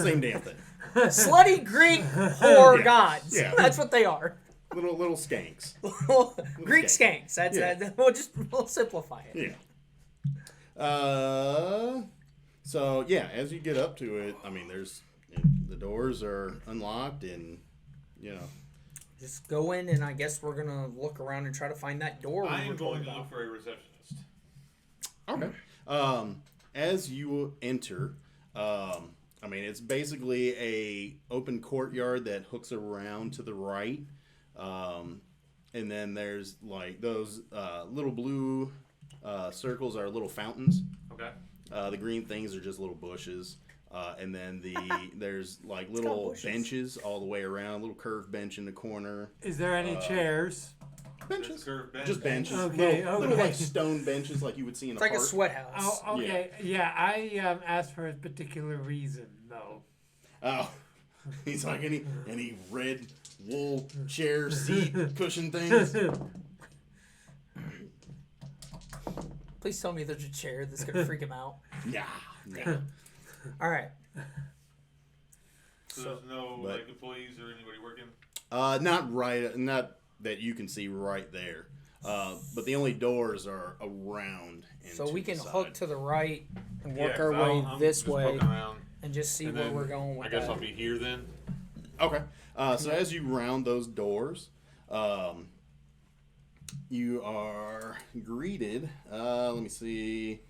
Same damn thing. Slutty Greek whore Yeah. gods. Yeah. That's what they are. Little skanks. Greek skanks. That's Yeah. that. We'll simplify it. Yeah. So yeah, as you get up to it, I mean, the doors are unlocked, and you know. Just go in, and I guess we're gonna look around and try to find that door. I we am were told going to about. look for a receptionist. Okay. As you enter, I mean, it's basically a open courtyard that hooks around to the right, and then there's like those little blue circles are little fountains. Okay. The green things are just little bushes. And then there's like little bushes. benches all the way around, little curved bench in the corner. Is there any chairs? Benches. curved bench. Just benches. Okay, Little okay. like stone benches like you would see in It's a like a park. sweat house. Oh, okay. Yeah, I asked for a particular reason, though. Oh. He's like, any red wool chair seat cushion things? Please tell me there's a chair that's gonna freak him out. Nah. All right. So there's no like employees or anybody working? Not that you can see right there. But the only doors are around. So we can the hook side. to the right and work our 'cause way I'm this just way poking around, and just see and where then we're going with I guess that. I'll be here then. Okay. So as you round those doors, you are greeted. Let me see.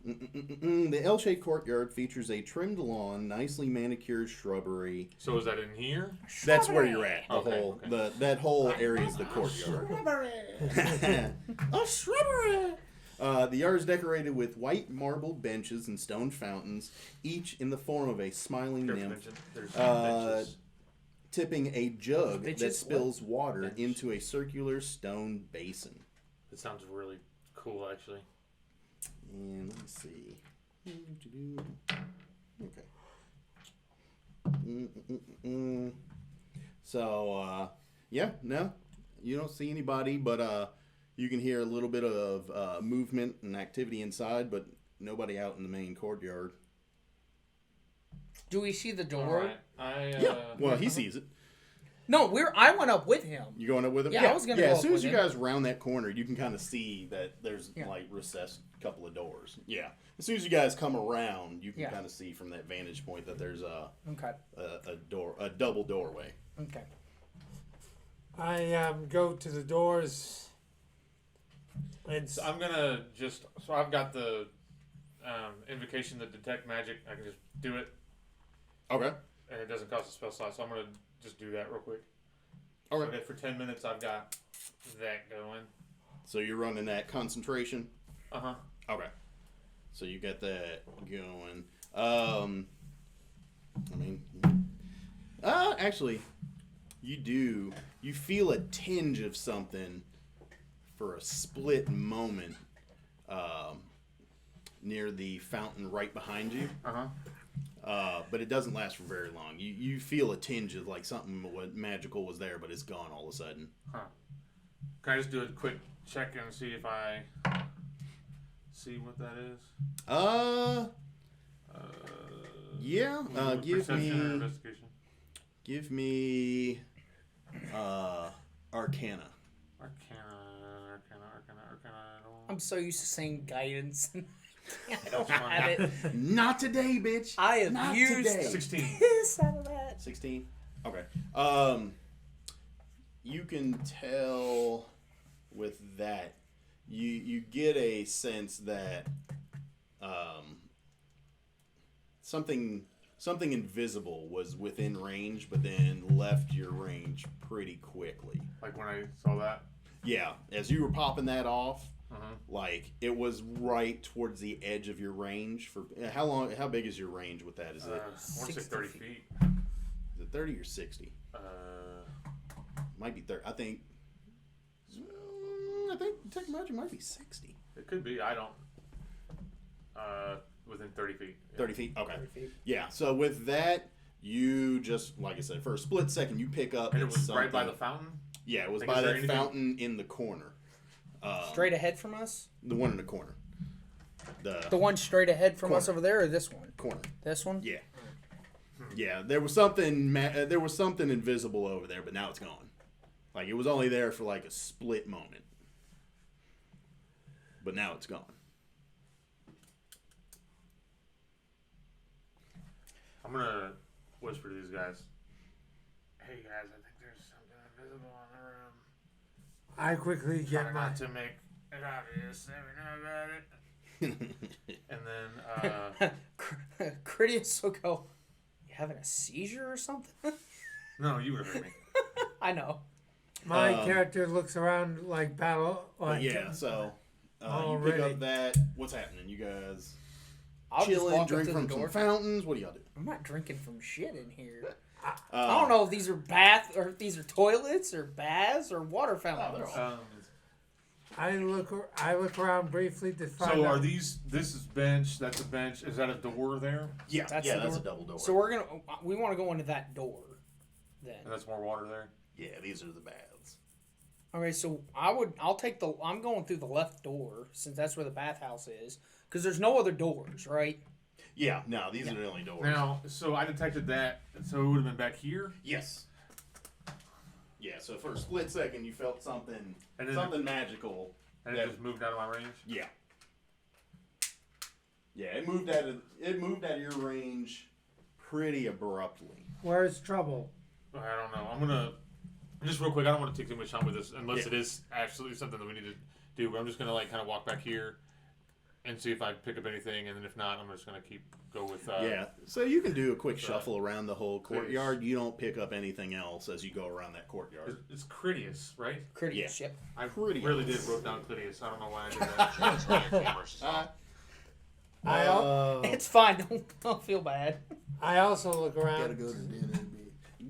The L-shaped courtyard features a trimmed lawn, nicely manicured shrubbery. So is that in here? That's where you're at. Okay. That whole area is the courtyard. A shrubbery. The yard is decorated with white marble benches and stone fountains, each in the form of a smiling nymph, There's benches. tipping a jug that Bitches, spills water Bench. into a circular stone basin. It sounds really cool, actually. And let me see. Okay. So, yeah, no, you don't see anybody, but you can hear a little bit of movement and activity inside, but nobody out in the main courtyard. Do we see the door? Alright, Well, he sees it. No, I went up with him. You going up with him? Yeah, I was gonna Yeah, go as up soon as with you him. guys round that corner, you can kind of see that there's Yeah. like recessed couple of doors. Yeah. As soon as you guys come around, you can Yeah. kind of see from that vantage point that there's Okay. a double doorway. Okay. I go to the doors. And So I'm gonna so I've got the invocation to detect magic. I can just do it, Okay. and it doesn't cost a spell slot. So I'm gonna just do that real quick. Okay. Okay, for 10 minutes I've got that going. So you're running that concentration. Uh-huh. Okay. So you got that going. I mean, actually, you feel a tinge of something for a split moment near the fountain right behind you. Uh-huh. But it doesn't last for very long. You feel a tinge of like something magical was there, but it's gone all of a sudden. Huh. Can I just do a quick check and see if I see what that is? Yeah. Give Perception or me investigation? Arcana. Arcana. I'm so used to saying guidance. I don't That's fine. have it. Not today, bitch. I have Not used today. 16. this out of that. 16. Okay. You can tell with that. You get a sense that something invisible was within range, but then left your range pretty quickly. Like when I saw that? Yeah, as you were popping that off, Uh-huh. like it was right towards the edge of your range. For how long? How big is your range with that? Is I want to say 60 30 feet. feet. is it 30 or 60? Might be 30. I think Detect Magic might be 60. It could be. I don't. Within 30 feet. Yeah. 30 feet. Okay. 30 feet. Yeah. So with that, you just like I said, for a split second, you pick up. And it was right by something. the fountain? Yeah, it was Like, by is there that anything- fountain in the corner. Straight ahead from us? The one in the corner. The one straight ahead from us Corner. over there, or this one? Corner. This one? Yeah. Yeah, there was something invisible over there, but now it's gone. Like it was only there for like a split moment. But now it's gone. I'm going to whisper to these guys. Hey guys, I think there's something invisible in the room. I quickly Try get my. not to make it obvious that we know about it. And then, Critius will go, you having a seizure or something? no, you would have heard me. I know. My character looks around like battle. Like, Yeah, so you pick Already. up that. What's happening? You guys I'll just chilling, walk up drink to from the some door. fountains. What do y'all do? I'm not drinking from shit in here. I don't know if these are or if these are toilets or baths or water fountains. I look around briefly to find So out. are these? This is bench. That's a bench. Is that a door there? Yeah, That's yeah, the that's door. a double door. So we want to go into that door, then. And that's more water there. yeah, these are the baths. Okay, so I'm going through the left door since that's where the bathhouse is, because there's no other doors, right? Yeah, no, these are the only doors. Now, so I detected that. So it would have been back here. Yes. Yeah, so for a split second you felt something And then something magical. And it just moved out of my range. Yeah. Yeah, it moved out of your range pretty abruptly. Where's trouble? I don't know. I'm gonna just real quick. I don't want to take too much time with this unless Yeah. it is absolutely something that we need to do. But I'm just gonna like kind of walk back here and see if I pick up anything, and then if not, I'm just gonna go with. Yeah, so you can do a quick shuffle around the whole courtyard. You don't pick up anything else as you go around that courtyard. It's Critias, right? Critias, yep. I Critias. really did wrote down Critias. I don't know why I did that. That's why your cameras is off. It's fine. Don't feel bad. I also look around. Gotta go to dinner.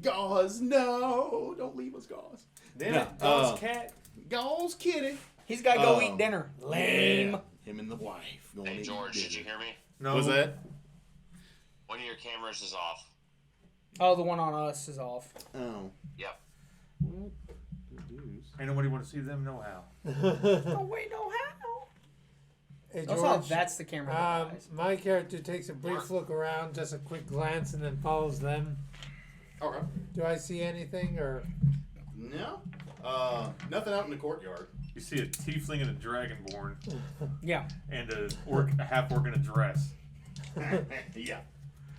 Gauze, no! Don't leave us, Gauze. Damn No, it, Gauze cat. Gauze kitty. He's got to go eat dinner. Lame. Yeah, him and the wife. Going Hey, to George, eat did you dinner. hear me? No. Was that? One of your cameras is off. Oh, the one on us is off. Oh. Yep. Ain't nobody want to see them know how. Oh, wait, no, how? Hey, That's George, that's the camera. that dies. my character takes a brief look around, just a quick glance, and then follows them. Okay. Do I see anything, or No. Nothing out in the courtyard. You see a tiefling and a dragonborn, Yeah. and a half orc in a dress. Yeah.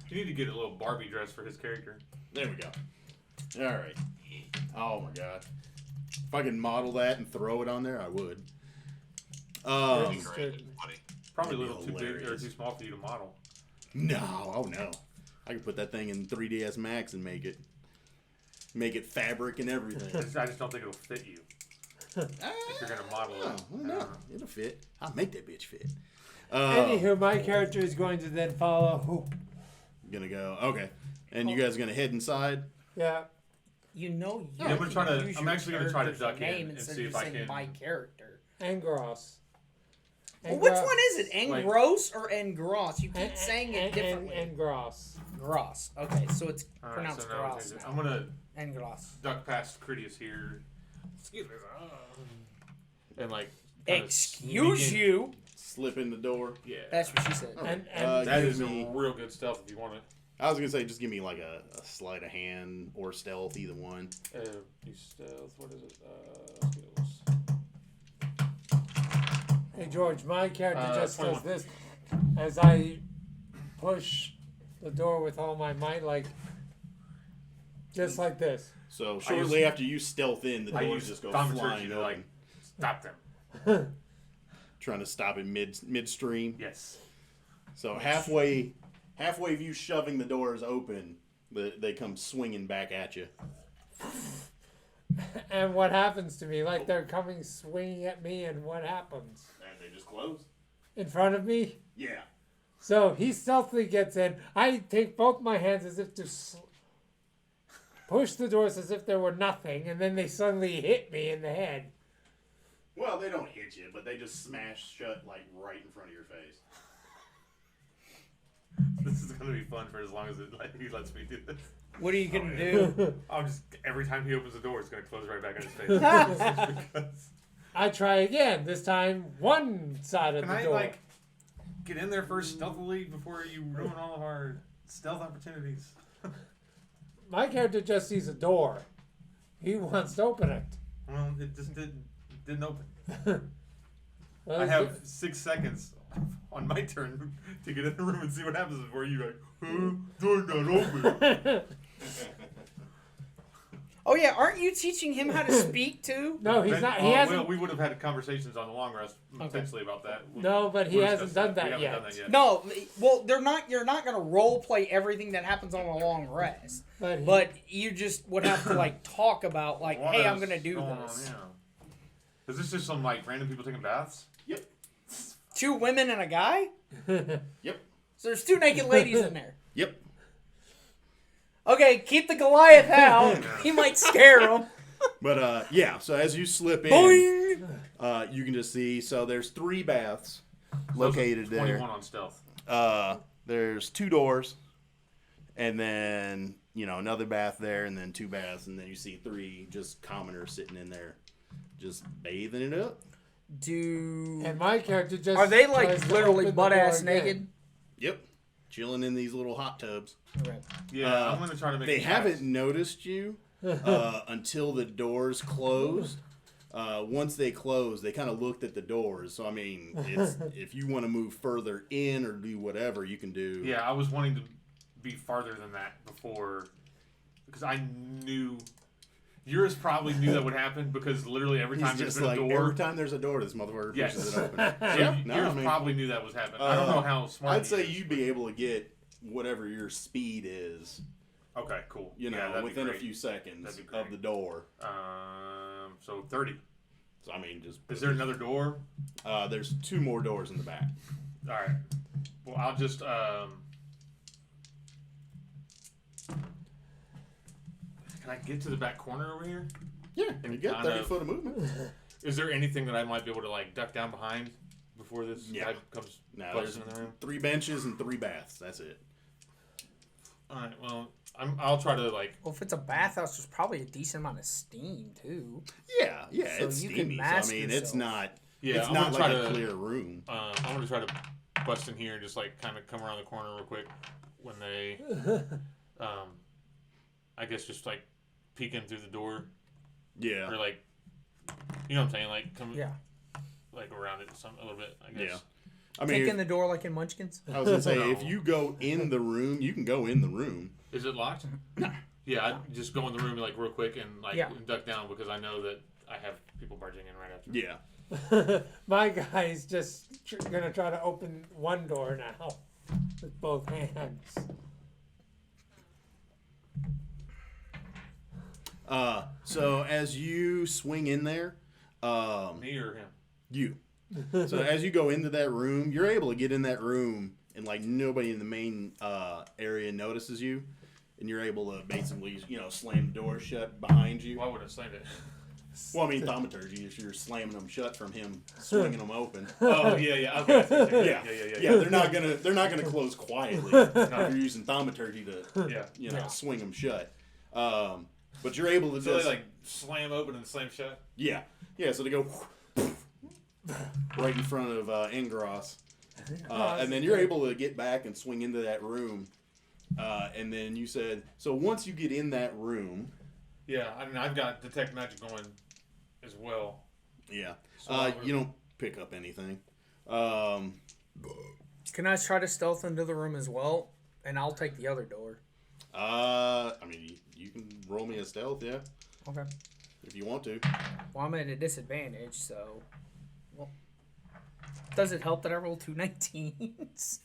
You need to get a little Barbie dress for his character. There we go. All right. Oh my god. If I could model that and throw it on there, I would. That'd be great, buddy. Probably a That'd little be too big or hilarious. too small for you to model. No. Oh no. I could put that thing in 3ds Max and make it fabric and everything. I just don't think it'll fit you. If you're gonna model it. Oh, no, it'll fit. I'll make that bitch fit. anywho, my character is going to then follow. Gonna go. Okay. And you guys are gonna head inside? Yeah. You know you. Yeah, I'm gonna can try to- use I'm your actually gonna try to character's duck in name and instead see of if I saying can- my character. Angros. Well, which one is it? Angros or Engros? You keep And- saying it differently. Angros. Gross. Okay, so it's All right, pronounced so now we're Gross changing- now. I'm gonna Engros. duck past Critias here. Excuse me. And like. kinda Excuse sneak in. you. Slip in the door. Yeah. That's what she said. And That give is me. a real good stealth if you want it. I was gonna say, just give me like a sleight of hand or stealth, either one. You stealth. What is it? Skills. hey, George, my character just 21. does this as I push the door with all my might, just like this. So shortly after you stealth in, the I doors use just go thaumaturgy flying to open, like stop them. trying to stop it midstream. Yes. So halfway of you shoving the doors open, they come swinging back at you. And what happens to me? Like they're coming swinging at me, and what happens? And they just close. In front of me? Yeah. So he stealthily gets in. I take both my hands as if to push the doors as if there were nothing, and then they suddenly hit me in the head. Well, they don't hit you, but they just smash shut like right in front of your face. This is gonna be fun for as long as he lets me do this. What are you gonna do? I'm just every time he opens the door, it's gonna close right back on his face. Because, I try again. This time, one side of can the I door. like get in there first stealthily before you ruin all of our stealth opportunities? My character just sees a door. He wants to open it. Well, it just didn't open. Well, I it's have 6 seconds on my turn to get in the room and see what happens before you door not open. Oh yeah, aren't you teaching him how to speak too? No, he's not. He Well, hasn't. we would have had conversations on the long rest potentially about that. No, but he We'll hasn't discuss done that We haven't yet. done that yet. No, well, they're not. You're not gonna role play everything that happens on a long rest. But you just would have to like talk about like, What hey, else I'm gonna do going on, this. yeah. Is this just some like random people taking baths? Yep. 2 women and a guy. Yep. So there's 2 naked ladies in there. Yep. Okay, keep the Goliath out. He might scare them. But yeah, so as you slip in, Boing! You can just see. So there's 3 baths located there. 21 on stealth. There's 2 doors, and then another bath there, and then 2 baths, and then you see 3 just commoners sitting in there, just bathing it up. And my character just are they tries like to literally open the butt door ass again. naked? Yep, chilling in these little hot tubs. Right. Yeah, I'm gonna try to make. They it haven't fast. noticed you until the doors closed. Once they closed, they kind of looked at the doors. So I mean, if you want to move further in or do whatever, you can do. Yeah, I was wanting to be farther than that before, because I knew. Yours probably knew that would happen because literally every time He's there's just been like a door. every time there's a door, this motherfucker pushes Yes. it open. Yeah, No, yours I mean, probably knew that was happening. I don't know how smart. I'd he say is. you'd be able to get whatever your speed is. Okay, cool. You know, yeah, that'd be within a great. few seconds That'd be great. of the door. So 30. So I mean, just Is there another door? there's 2 more doors in the back. All right. Well, I'll just Can I get to the back corner over here? Yeah, And you got kind 30 of- foot of movement. Is there anything that I might be able to like duck down behind before this Yeah. guy comes No, buzzing there's in the room? 3 benches and 3 baths. That's it. All right. Well, I'll try to like. Well, if it's a bathhouse, there's probably a decent amount of steam too. Yeah, yeah, So it's you can steamy. So, I mask mean, it's yourself. not. Yeah, it's I'm not gonna try like a to. clear room. I'm gonna try to bust in here and just like kind of come around the corner real quick when they, I guess just like peeking through the door Yeah. or like, you know what I'm saying, like come Yeah. like around it a little bit. I guess. Yeah. I mean, Kick in the door like in Munchkins. I was gonna say No. if you go in the room, you can go in the room. Is it locked? No. Yeah, I just go in the room like real quick and like Yeah. and duck down because I know that I have people barging in right after. Yeah. My guy's just gonna try to open one door now with both hands. So as you swing in there, Me or him? you. So as you go into that room, you're able to get in that room and like nobody in the main area notices you, and you're able to basically slam the door shut behind you. Why would I slam it? Well, I mean thaumaturgy if you're slamming them shut from him swinging them open. Oh yeah. Okay. Yeah. They're not gonna close quietly. You're using thaumaturgy to Yeah. swing them shut. But you're able to So just they like slam open and slam shut. yeah. So they go right in front of Ingros. And then you're able to get back and swing into that room. And then you said, so once you get in that room. Yeah, I mean I've got detect magic going as well. Yeah. So You don't pick up anything. Can I try to stealth into the room as well? And I'll take the other door. I mean, you can roll me a stealth, yeah, Okay. if you want to. Well, I'm at a disadvantage, so. Well. Does it help that I roll 2 19s?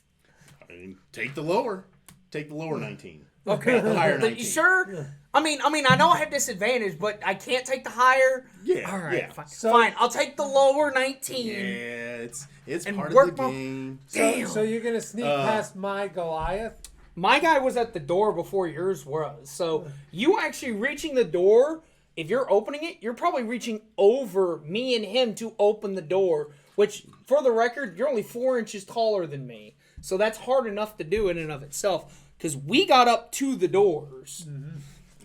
I mean, take the lower 19. Okay. The higher But 19. you sure? I mean, I know I have disadvantage, but I can't take the higher. Yeah. All right. Yeah. Fine. So- Fine. I'll take the lower 19. Yeah, it's And part work of the my- game. Damn. So you're gonna sneak past my Goliath? My guy was at the door before yours was. So you actually reaching the door, if you're opening it, you're probably reaching over me and him to open the door, which, for the record, you're only 4 inches taller than me. So that's hard enough to do in and of itself, because we got up to the doors.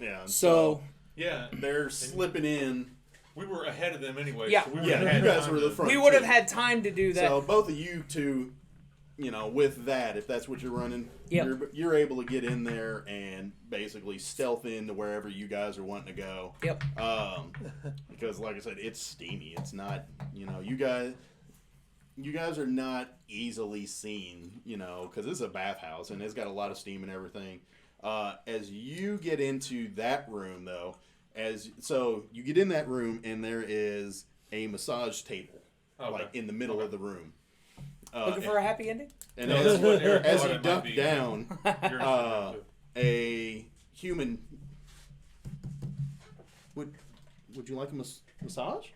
Yeah. and So, Yeah, they're slipping in. we were ahead of them anyway. Yeah. So we Yeah, had you guys time were the to- front. we would have two. had time to do that. So both of you two, with that, if that's what you're running, Yep. you're able to get in there and basically stealth into wherever you guys are wanting to go. Yep. Because like I said, it's steamy. It's not, you guys are not easily seen, because it's a bathhouse and it's got a lot of steam and everything. As you get into that room, though, so you get in that room and there is a massage table, Okay. like in the middle of the room. Looking for a happy ending? And No, as, that's what Eric as thought you it might duck be. down, You're not a human. Would you like a massage?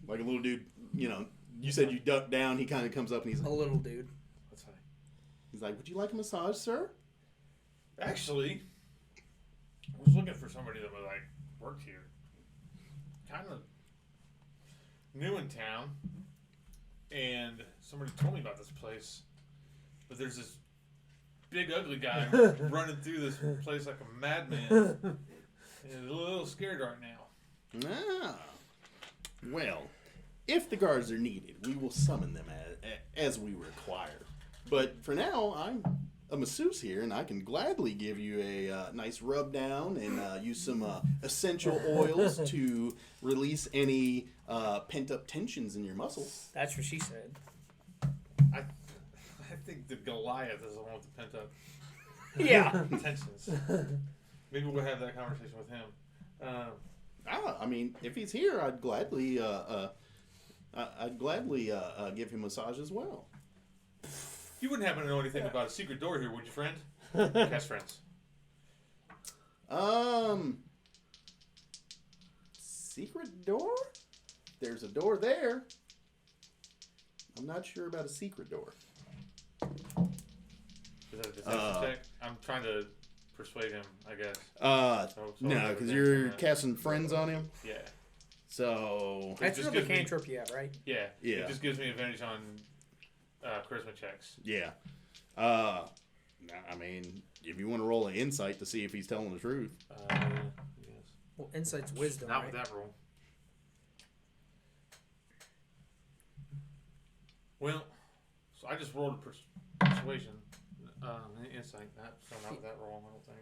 Like a little dude, you said you duck down. He kind of comes up and he's A little dude. That's fine. like, "Would you like a massage, sir?" Actually, I was looking for somebody that would like work here. Kind of. new in town, and somebody told me about this place. But there's this big ugly guy running through this place like a madman. And he's a little scared right now. Ah. Well, if the guards are needed, we will summon them as we require. But for now, I'm a masseuse here, and I can gladly give you a nice rub down and use some essential oils to release any pent-up tensions in your muscles. That's what she said. I think the Goliath is the one with the pent up Yeah. tensions. Maybe we'll have that conversation with him. I mean, if he's here, I'd gladly give him a massage as well. You wouldn't happen to know anything about a secret door here, would you, friend? Cast friends. Secret door? There's a door there. I'm not sure about a secret door. Is that a deception check? I'm trying to persuade him, I guess. No, because you're casting friends on him. Yeah. So That's just really gives me- cantrip you have, right? Yeah. Yeah. It just gives me advantage on charisma checks. yeah. I mean, if you want to roll an insight to see if he's telling the truth. Yes. Well, insight's wisdom, Not right? with that roll. Well, so I just rolled a persuasion. Insight. So not with that roll, I don't think.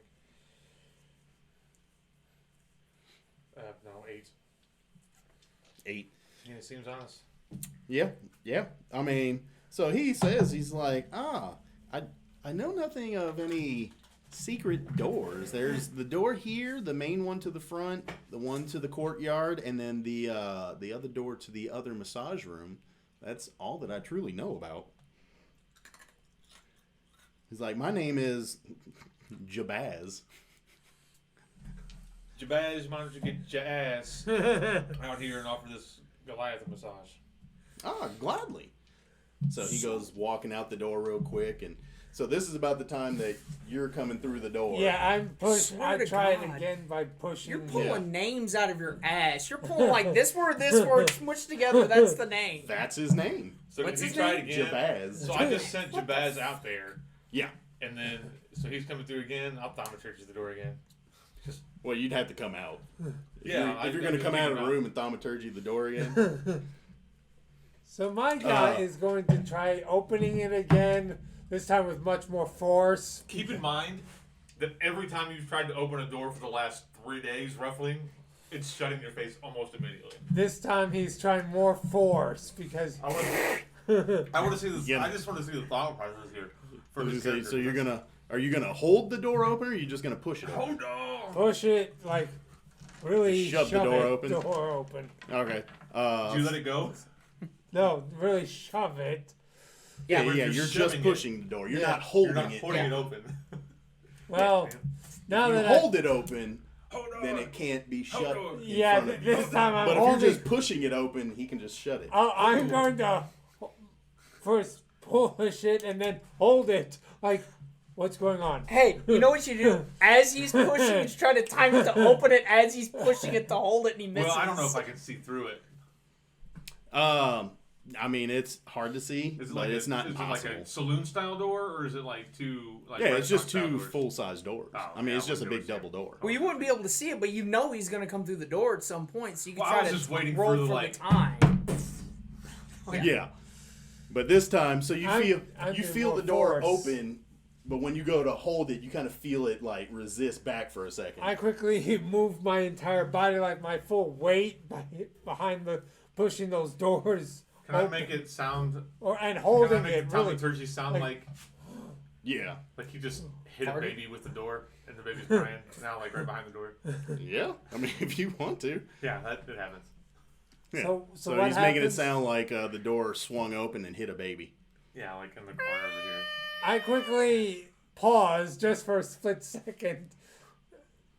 No, 8. 8. Yeah, it seems honest. Yeah. I mean, so he says, he's like, I know nothing of any secret doors. There's the door here, the main one to the front, the one to the courtyard, and then the other door to the other massage room. That's all that I truly know about. He's like, my name is Jabaz. Jabaz, why don't you get your ass out here and offer this Goliath a massage? Gladly. So he goes walking out the door real quick, and so this is about the time that you're coming through the door. Yeah, I'm pushing. Swear I to tried God. again by pushing. You're pulling Yeah. names out of your ass. You're pulling like this word smushed together. That's the name. That's his name. So What's he his tried name? again. Jabaz. So I just sent Jabaz out there, Yeah. and then so he's coming through again. I'll thaumaturgy the door again. Well, you'd have to come out. Yeah, If you're going to come out of the room and thaumaturgy the door again. So my guy is going to try opening it again. This time with much more force. Keep in mind that every time you've tried to open a door for the last 3 days, roughly, it's shut in your face almost immediately. This time he's trying more force because. I want to see this. Yeah. I just want to see the thought process here. For So this character. are you gonna hold the door open, or are you just gonna push it open? Hold on. Push it, like, really Shove the door open? Door open. Okay. Did you let it go? No, really shove it. Yeah, but you're you're just shoving pushing the door. You're Yeah. not holding You're not it. holding it open. Well, now You that hold it open, Hold on. then it can't be Hold shut. on. in yeah, front of you. this time I'm But if you're holding. just pushing it open, he can just shut it. I'm going to first push it and then hold it. Like, what's going on? Hey, you know what you do? As he's pushing, he's trying to time it to open it. As he's pushing it to hold it, and he misses. Well, I don't know if I can see through it. I mean, it's hard to see, Is it but like it's not is impossible. it like a saloon style door, or is it like two? Like Yeah, it's just restaurant two style doors? full-size doors. Oh, I mean, yeah, it's just a I big wonder double door. Well, you wouldn't be able to see it, but you know he's going to come through the door at some point, so you can Well, I try was to just waiting roll for the, for like- the time. Yeah. But this time, so you I'm you doing feel more the door force. open, but when you go to hold it, you kind of feel it like resist back for a second. I quickly moved my entire body, like my full weight, behind the pushing those doors. Can I open. make it sound? And Can I holding make it the really. thaumaturgy sound like- Yeah. like you just hit Party? a baby with the door, and the baby's crying now, like right behind the door? Yeah. I mean, if you want to. Yeah, that happens. Yeah. So So what he's making it happens- sound like the door swung open and hit a baby. Yeah, like in the corner over here. I quickly paused just for a split second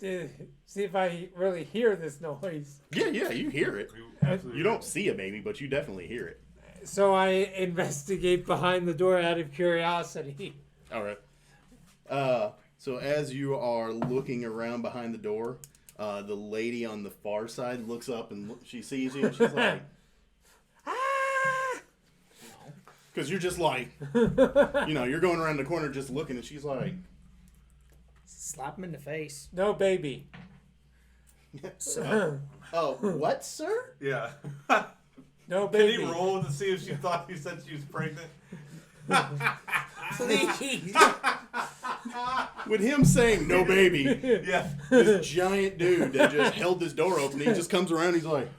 to see if I really hear this noise. Yeah, you hear it. You absolutely You don't see a baby, but you definitely hear it. So I investigate behind the door out of curiosity. All right. So as you are looking around behind the door, the lady on the far side looks up and she sees you, and she's like, Because you're just like, you're going around the corner just looking, and she's like, Slap him in the face. No baby. "Oh, what, sir?" Yeah. No Can baby. he roll to see if she thought he said she was pregnant? Please. With him saying "no baby," Yeah. this giant dude that just held this door open, he just comes around. He's like,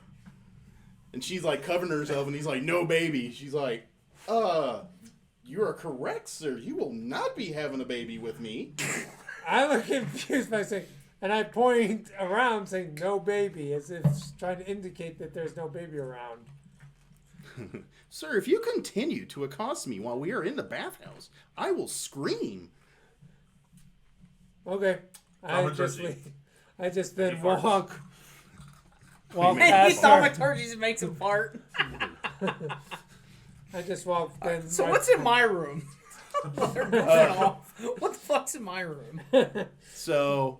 and she's like covering herself, and he's like, "No baby." She's like, "You are correct, sir. You will not be having a baby with me." I look confused by saying, and I point around saying no baby, as if trying to indicate that there's no baby around. Sir, if you continue to accost me while we are in the bathhouse, I will scream. Okay. I just then He farts. walk He past her. thaumaturgy makes him fart. I just walk then. So right- what's in my room? They're goofing off. What the fuck's in my room? So,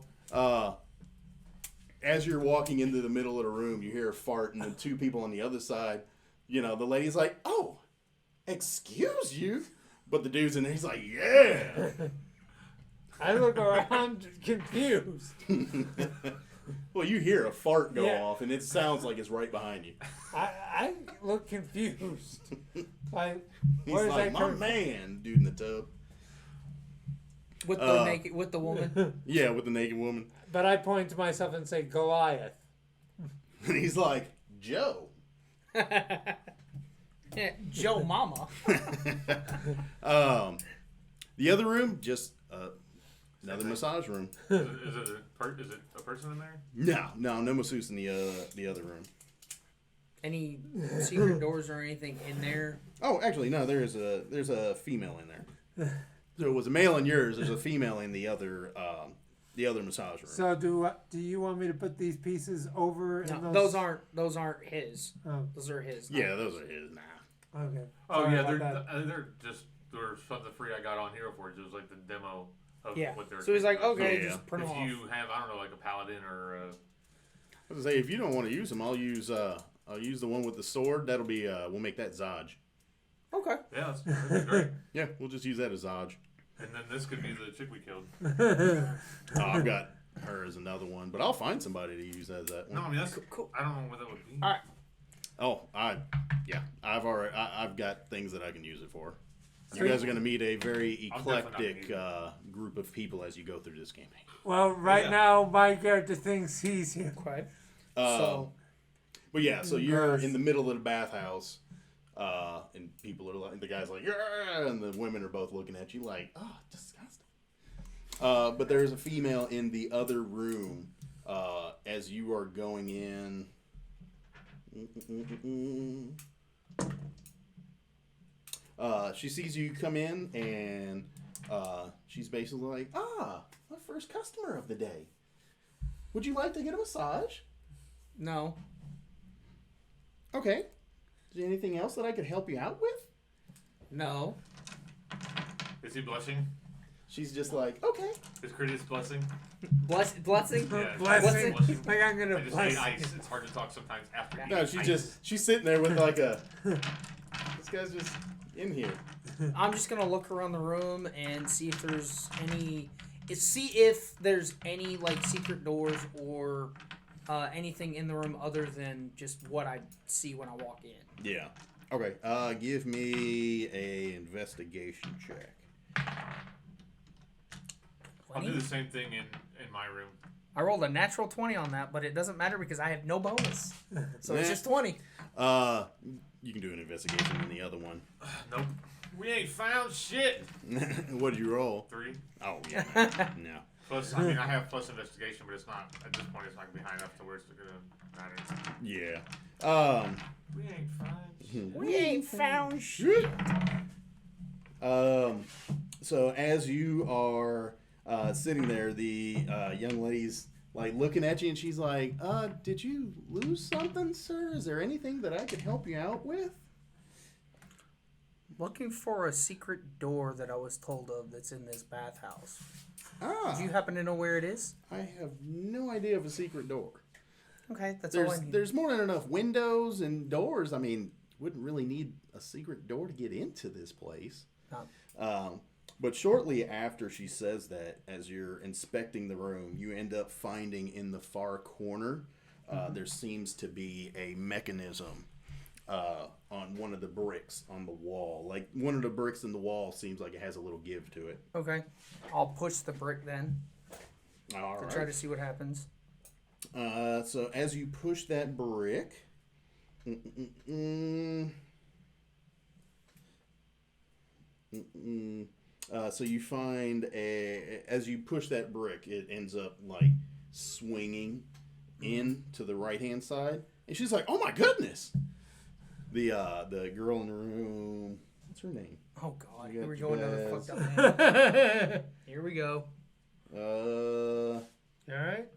as you're walking into the middle of the room, you hear a fart, and the two people on the other side, the lady's like, "Oh, excuse you," but the dude's in there, he's like, "Yeah." I look around confused. Well, you hear a fart go Yeah. off, and it sounds like it's right behind you. I look confused. Like, He's where is like, that "My coming man," dude in the tub. With the woman. Yeah, with the naked woman. But I point to myself and say Goliath. And he's like, "Joe." Yeah, Joe Mama. The other room, just another massage room. Is it a person in there? No masseuse in the other room. Any secret doors or anything in there? Oh, actually, no. There's a female in there. So it was a male in yours. There's a female in the other massage room. So do you want me to put these pieces over? No, in those aren't his. Oh, Those are his. Yeah, those are his. Nah. okay. Oh Sorry yeah, about they're something free I got on Hero Forge. It was like the demo of Yeah. what they're. So he's like, okay, Yeah. just print If them off. you have, I don't know, like a paladin or. I was gonna say, if you don't want to use them, I'll use the one with the sword. That'll be we'll make that Zaj. Okay. Yeah, that's great. Yeah, we'll just use that as Zaj. And then this could be the chick we killed. Oh, I've got her as another one, but I'll find somebody to use as that one. No, I mean that's Cool. I don't know what that would be. All right. Oh, I've got things that I can use it for. You Sweet. guys are going to meet a very I'm definitely not eclectic gonna group of people as you go through this campaign. Well, right Yeah. now my character thinks he's here. Okay. Um, So But yeah, so you're Gross. in the middle of the bathhouse, and people are like, the guy's like, "Yeah," and the women are both looking at you like, "Oh, disgusting." But there's a female in the other room as you are going in. She sees you come in, and she's basically like, my first customer of the day. Would you like to get a massage? no. Okay. Is there anything else that I could help you out with? No. Is he blushing? She's just like, okay. Is Critias blessing? Blessing. Yeah. Blessing. Blessing. Like I'm I gonna just bless. ate ice. It's hard to talk sometimes after. No, eating she's sitting there with like a, this guy's just in here. I'm just gonna look around the room and see if there's any like secret doors or anything in the room other than just what I see when I walk in. Yeah. Okay. Give me a investigation check. I'll do the same thing in my room. I rolled a natural 20 on that, but it doesn't matter because I have no bonus. So it's Nah. just 20. You can do an investigation in the other one. Nope. We ain't found shit. What did you roll? 3. Oh yeah. No. Plus, I mean, I have plus investigation, but it's not at this point. It's not gonna be high enough to where it's gonna matter. Yeah. We ain't found shit. We ain't found shit. So as you are sitting there, the young lady's like looking at you, and she's like, "Did you lose something, sir? Is there anything that I could help you out with?" Looking for a secret door that I was told of that's in this bathhouse. Ah, Do you happen to know where it is? I have no idea of a secret door. Okay, that's all I need. There's more than enough windows and doors. I mean, wouldn't really need a secret door to get into this place. No. But shortly after she says that, as you're inspecting the room, you end up finding in the far corner, there seems to be a mechanism on one of the bricks on the wall. Like, one of the bricks in the wall seems like it has a little give to it. Okay. I'll push the brick then All to right. try to see what happens. So as you push that brick, so you find as you push that brick, it ends up like swinging in to the right hand side, and she's like, "Oh my goodness!" The girl in the room, what's her name? Oh God! You Here we got go. Another Jazz. fucked up name. Here we go. All right.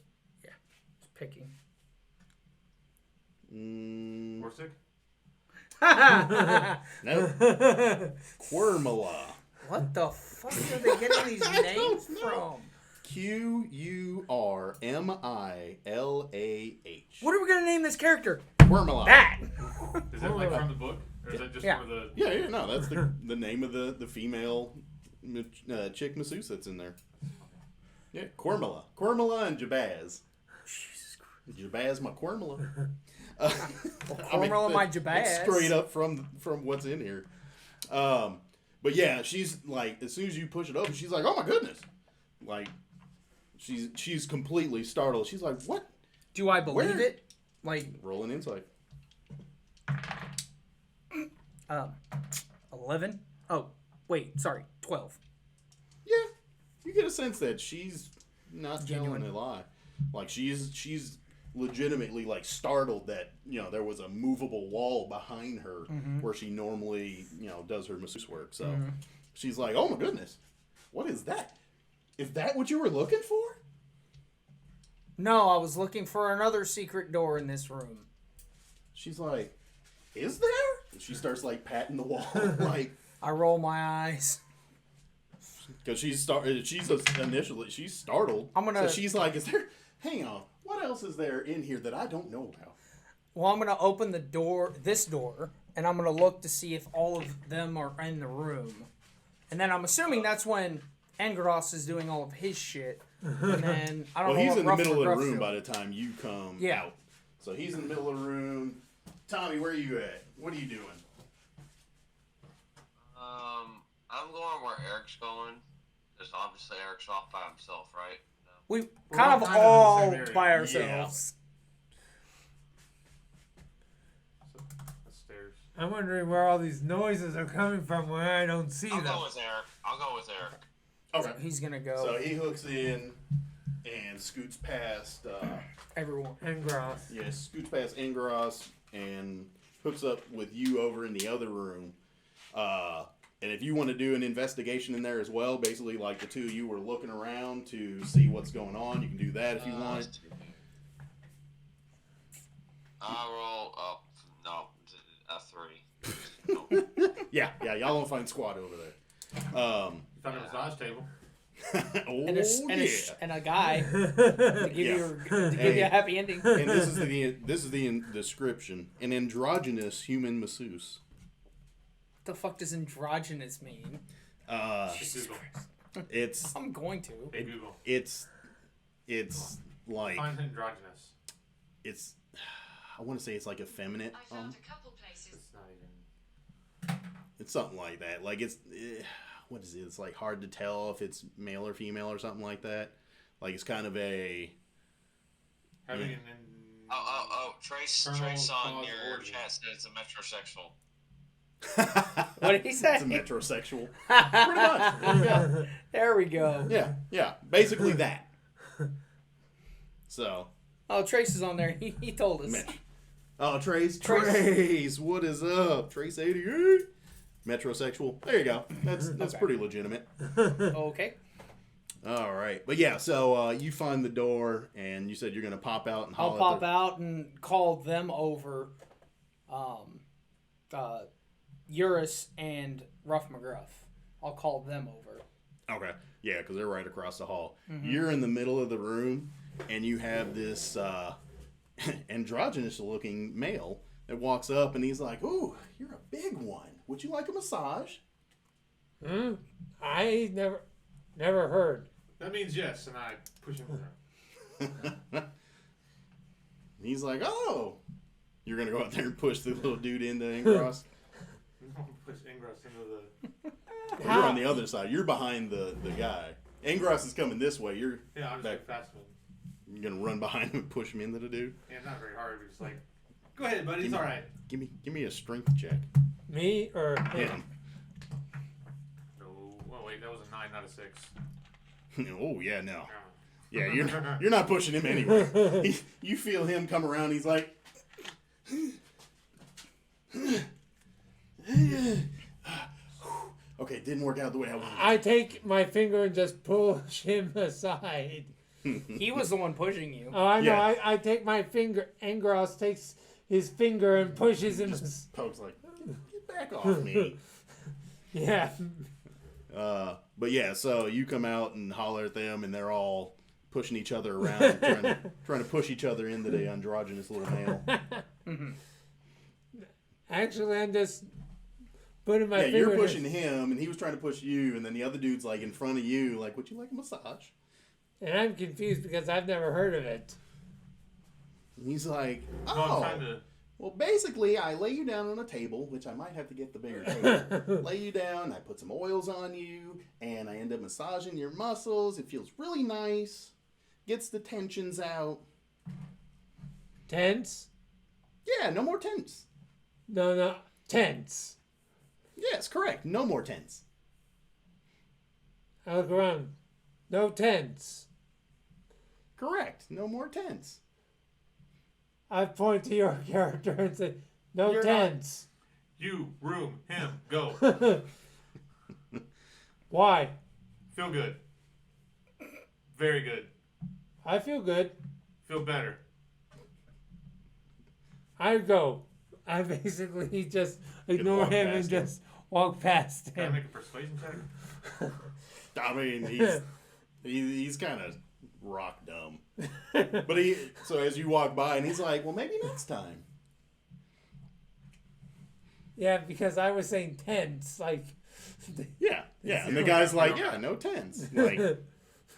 Just picking. Corsic? No, Quirmala. What the fuck are they getting these names from? Qurmilah. What are we gonna name this character? Quirmala. That. Is that like from the book? Or is that just Yeah. for the... Yeah, no, that's the name of the female chick masseuse that's in there. Yeah, Quirmala. Quirmala and Jabaz. Jesus Christ. Jabaz, my Quirmala. Quirmala, my Jabaz. Straight up from what's in here. But yeah, she's like, as soon as you push it open, she's like, "Oh my goodness!" Like, she's completely startled. She's like, "What?" Do I believe Where? it? Like, Roll an insight. 11? Oh, wait, sorry, 12. Yeah, you get a sense that she's not Genuine. telling a lie. Like, she's legitimately like startled that there was a movable wall behind her where she normally does her masseuse work. So she's like, "Oh my goodness, what is that? Is that what you were looking for?" No, I was looking for another secret door in this room. She's like, "Is there?" And she starts like patting the wall, like, I roll my eyes. because she's startled. I'm gonna- So she's like, "Is there? Hang on, what else is there in here that I don't know about?" Well, I'm going to open this door, and I'm going to look to see if all of them are in the room. And then I'm assuming that's when Angeros is doing all of his shit. And then, I don't Well, know he's what in the Ruff middle of the McGruff's room doing. by the time you come Yeah. out. So he's in the middle of the room. Tommy, where are you at? What are you doing? I'm going where Eric's going. Because obviously Eric's off by himself, right? No. We We're kind all of kind of in the all same area. by Yeah. ourselves. That's stairs. I'm wondering where all these noises are coming from when I don't see I'll them. go with Eric. I'll go with Eric. Okay. He's going to go So he hooks in and scoots past, everyone. And Gross. scoots past Ingross and hooks up with you over in the other room. And if you want to do an investigation in there as well, basically like the two of you were looking around to see what's going on, you can do that if you want. I'll roll up. No, a 3. Yeah, y'all will find squad over there. You found a massage table. Oh, And yeah. and a guy to give you a happy ending. And this is the description: an androgynous human masseuse. What the fuck does androgynous mean? Google. It's I'm going to. Hey, Google. it's like Find androgynous. it's. I want to say it's like effeminate. I found a couple places. It's not even... It's something like that. Like it's what is it? It's like hard to tell if it's male or female or something like that. Like it's kind of a. Having Yeah. an... Trace Colonel on Cause your origin. chat said it's a metrosexual. What did he say? It's a metrosexual. Pretty much. Yeah. There we go. Yeah. Basically that. So. Oh, Trace is on there. He told us. Mitch. Oh, Trace. Trace. What is up? Trace 88. Metrosexual. There you go. That's Okay. pretty legitimate. Okay. All right. But yeah, so you find the door, and you said you're going to pop out and I'll holler pop at the... out and call them over. Eurus and Ruff McGruff. I'll call them over. Okay. Yeah, because they're right across the hall. Mm-hmm. You're in the middle of the room, and you have this androgynous-looking male that walks up and he's like, "Ooh, you're a big one. Would you like a massage?" I never heard. That means yes, and I push him around. He's like, "Oh, you're gonna go out there and push the little dude into Ingros." Push Ingros into the. Well, you're on the other side. You're behind the guy. Ingros is coming this way. You're Yeah, I'm just like fast one. you're gonna run behind him and push him into the dude. Yeah, not very hard. But just like, go ahead, buddy. It's all right. Give me a strength check. Me or him? Him. Oh, well, wait, that was a 9, not a 6. Oh yeah, no. Yeah. Yeah, you're not pushing him anyway. You feel him come around. He's like, okay, it didn't work out the way I wanted. I take my finger and just push him aside. He was the one pushing you. Oh, I know. Yeah. I take my finger. Angros takes his finger and pushes him. Pokes like, get back off me. Yeah. But yeah, so you come out and holler at them, and they're all pushing each other around, trying to push each other into the androgynous little male. Actually, I'm just putting my finger. You're in pushing his- him, and he was trying to push you, and then the other dude's like in front of you, like, "Would you like a massage?" And I'm confused because I've never heard of it. And he's like, No, I'm "Oh, trying to. well, basically, I lay you down on a table, which I might have to get the bigger table. Lay you down, I put some oils on you, and I end up massaging your muscles. It feels really nice, gets the tensions out. Tense? Yeah, no more tense. No, tense. Yes, correct. No more tense. I look around. No tense. Correct. No more tense. I point to your character and say, no You're tense. You, room, him, go. Why? Feel good. Very good. I feel good. Feel better. I go. I basically just ignore walk him and past him. just walk past Can I him. make a persuasion check? I mean, he's kind of rock dumb. But so as you walk by, and he's like, "Well, maybe next time." Yeah, because I was saying tense. Like, Yeah. And the guy's like, "Yeah, no tense." Like,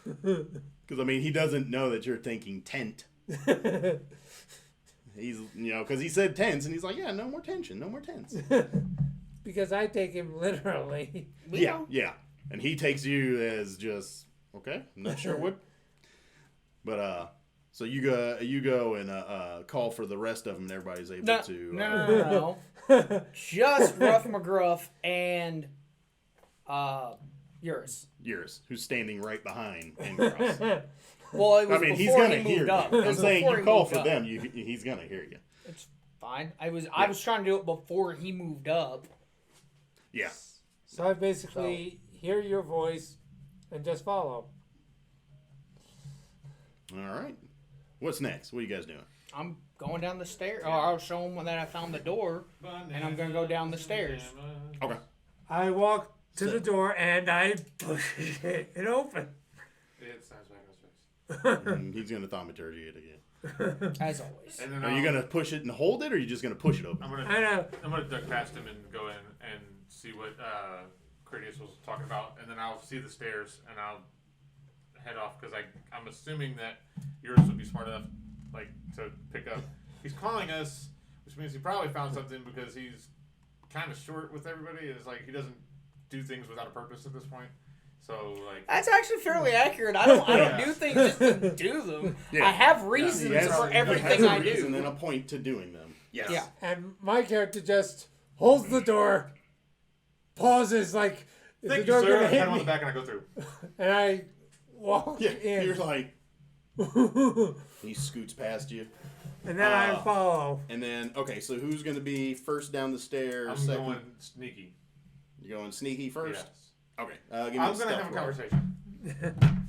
because I mean, he doesn't know that you're thinking tent. He's, because he said tense, and he's like, "Yeah, no more tension, no more tense." because I take him literally. Yeah. And he takes you as just, okay, I'm not sure what. But so you go and call for the rest of them, and everybody's able to. No. Just Rough McGruff and yours. Who's standing right behind Angros. Well, it was I mean, he's before gonna he hear moved you. up. It I'm was saying before you he call moved for up. them, he's gonna hear you. It's fine. I was trying to do it before he moved up. Yeah. So I basically hear your voice and just follow. All right. What's next? What are you guys doing? I'm going down the stairs. Or I'll show him that I found the door, and I'm gonna go down the stairs. Okay. I walk to the door and I push it open. It sounds back on his face. And he's gonna thaumaturgy it again. As always. And then Are you gonna push it and hold it, or are you just gonna push it open? I know. I'm gonna duck past him and go in and see what Critias was talking about, and then I'll see the stairs and I'll head off because I'm assuming that yours would be smart enough, like, to pick up. He's calling us, which means he probably found something because he's kind of short with everybody. It's like he doesn't do things without a purpose at this point. So like That's actually fairly accurate. I don't Yeah. do things just to do them. Yeah. I have reasons He has- for he everything has a I reason do. and a point to doing them. Yes. Yeah. And my character just holds the door, pauses like, is thank the you, door sir. gonna I pat hit him on the me? back and I go through. And I walk Yeah. in. You're like, he scoots past you. And then I follow. And then, okay, so who's going to be first down the stairs? I'm second? going sneaky. You're going sneaky first? Yes. Okay. Give me I'm a gonna have stealth a roll. conversation.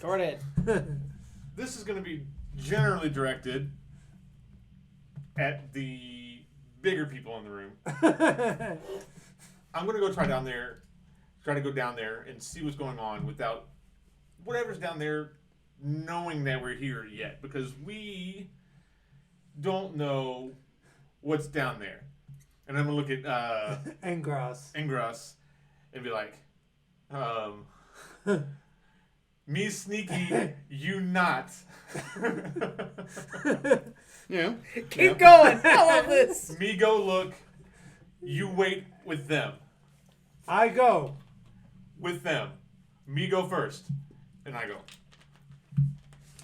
Go right ahead. This is going to be generally directed at the bigger people in the room. I'm going to go try to go down there and see what's going on without whatever's down there knowing that we're here yet, because we don't know what's down there. And I'm going to look at Engros. and be like, me sneaky, you not. Yeah. Keep going. I love this. Me go look, you wait with them. I go. With them. Me go first. And I go.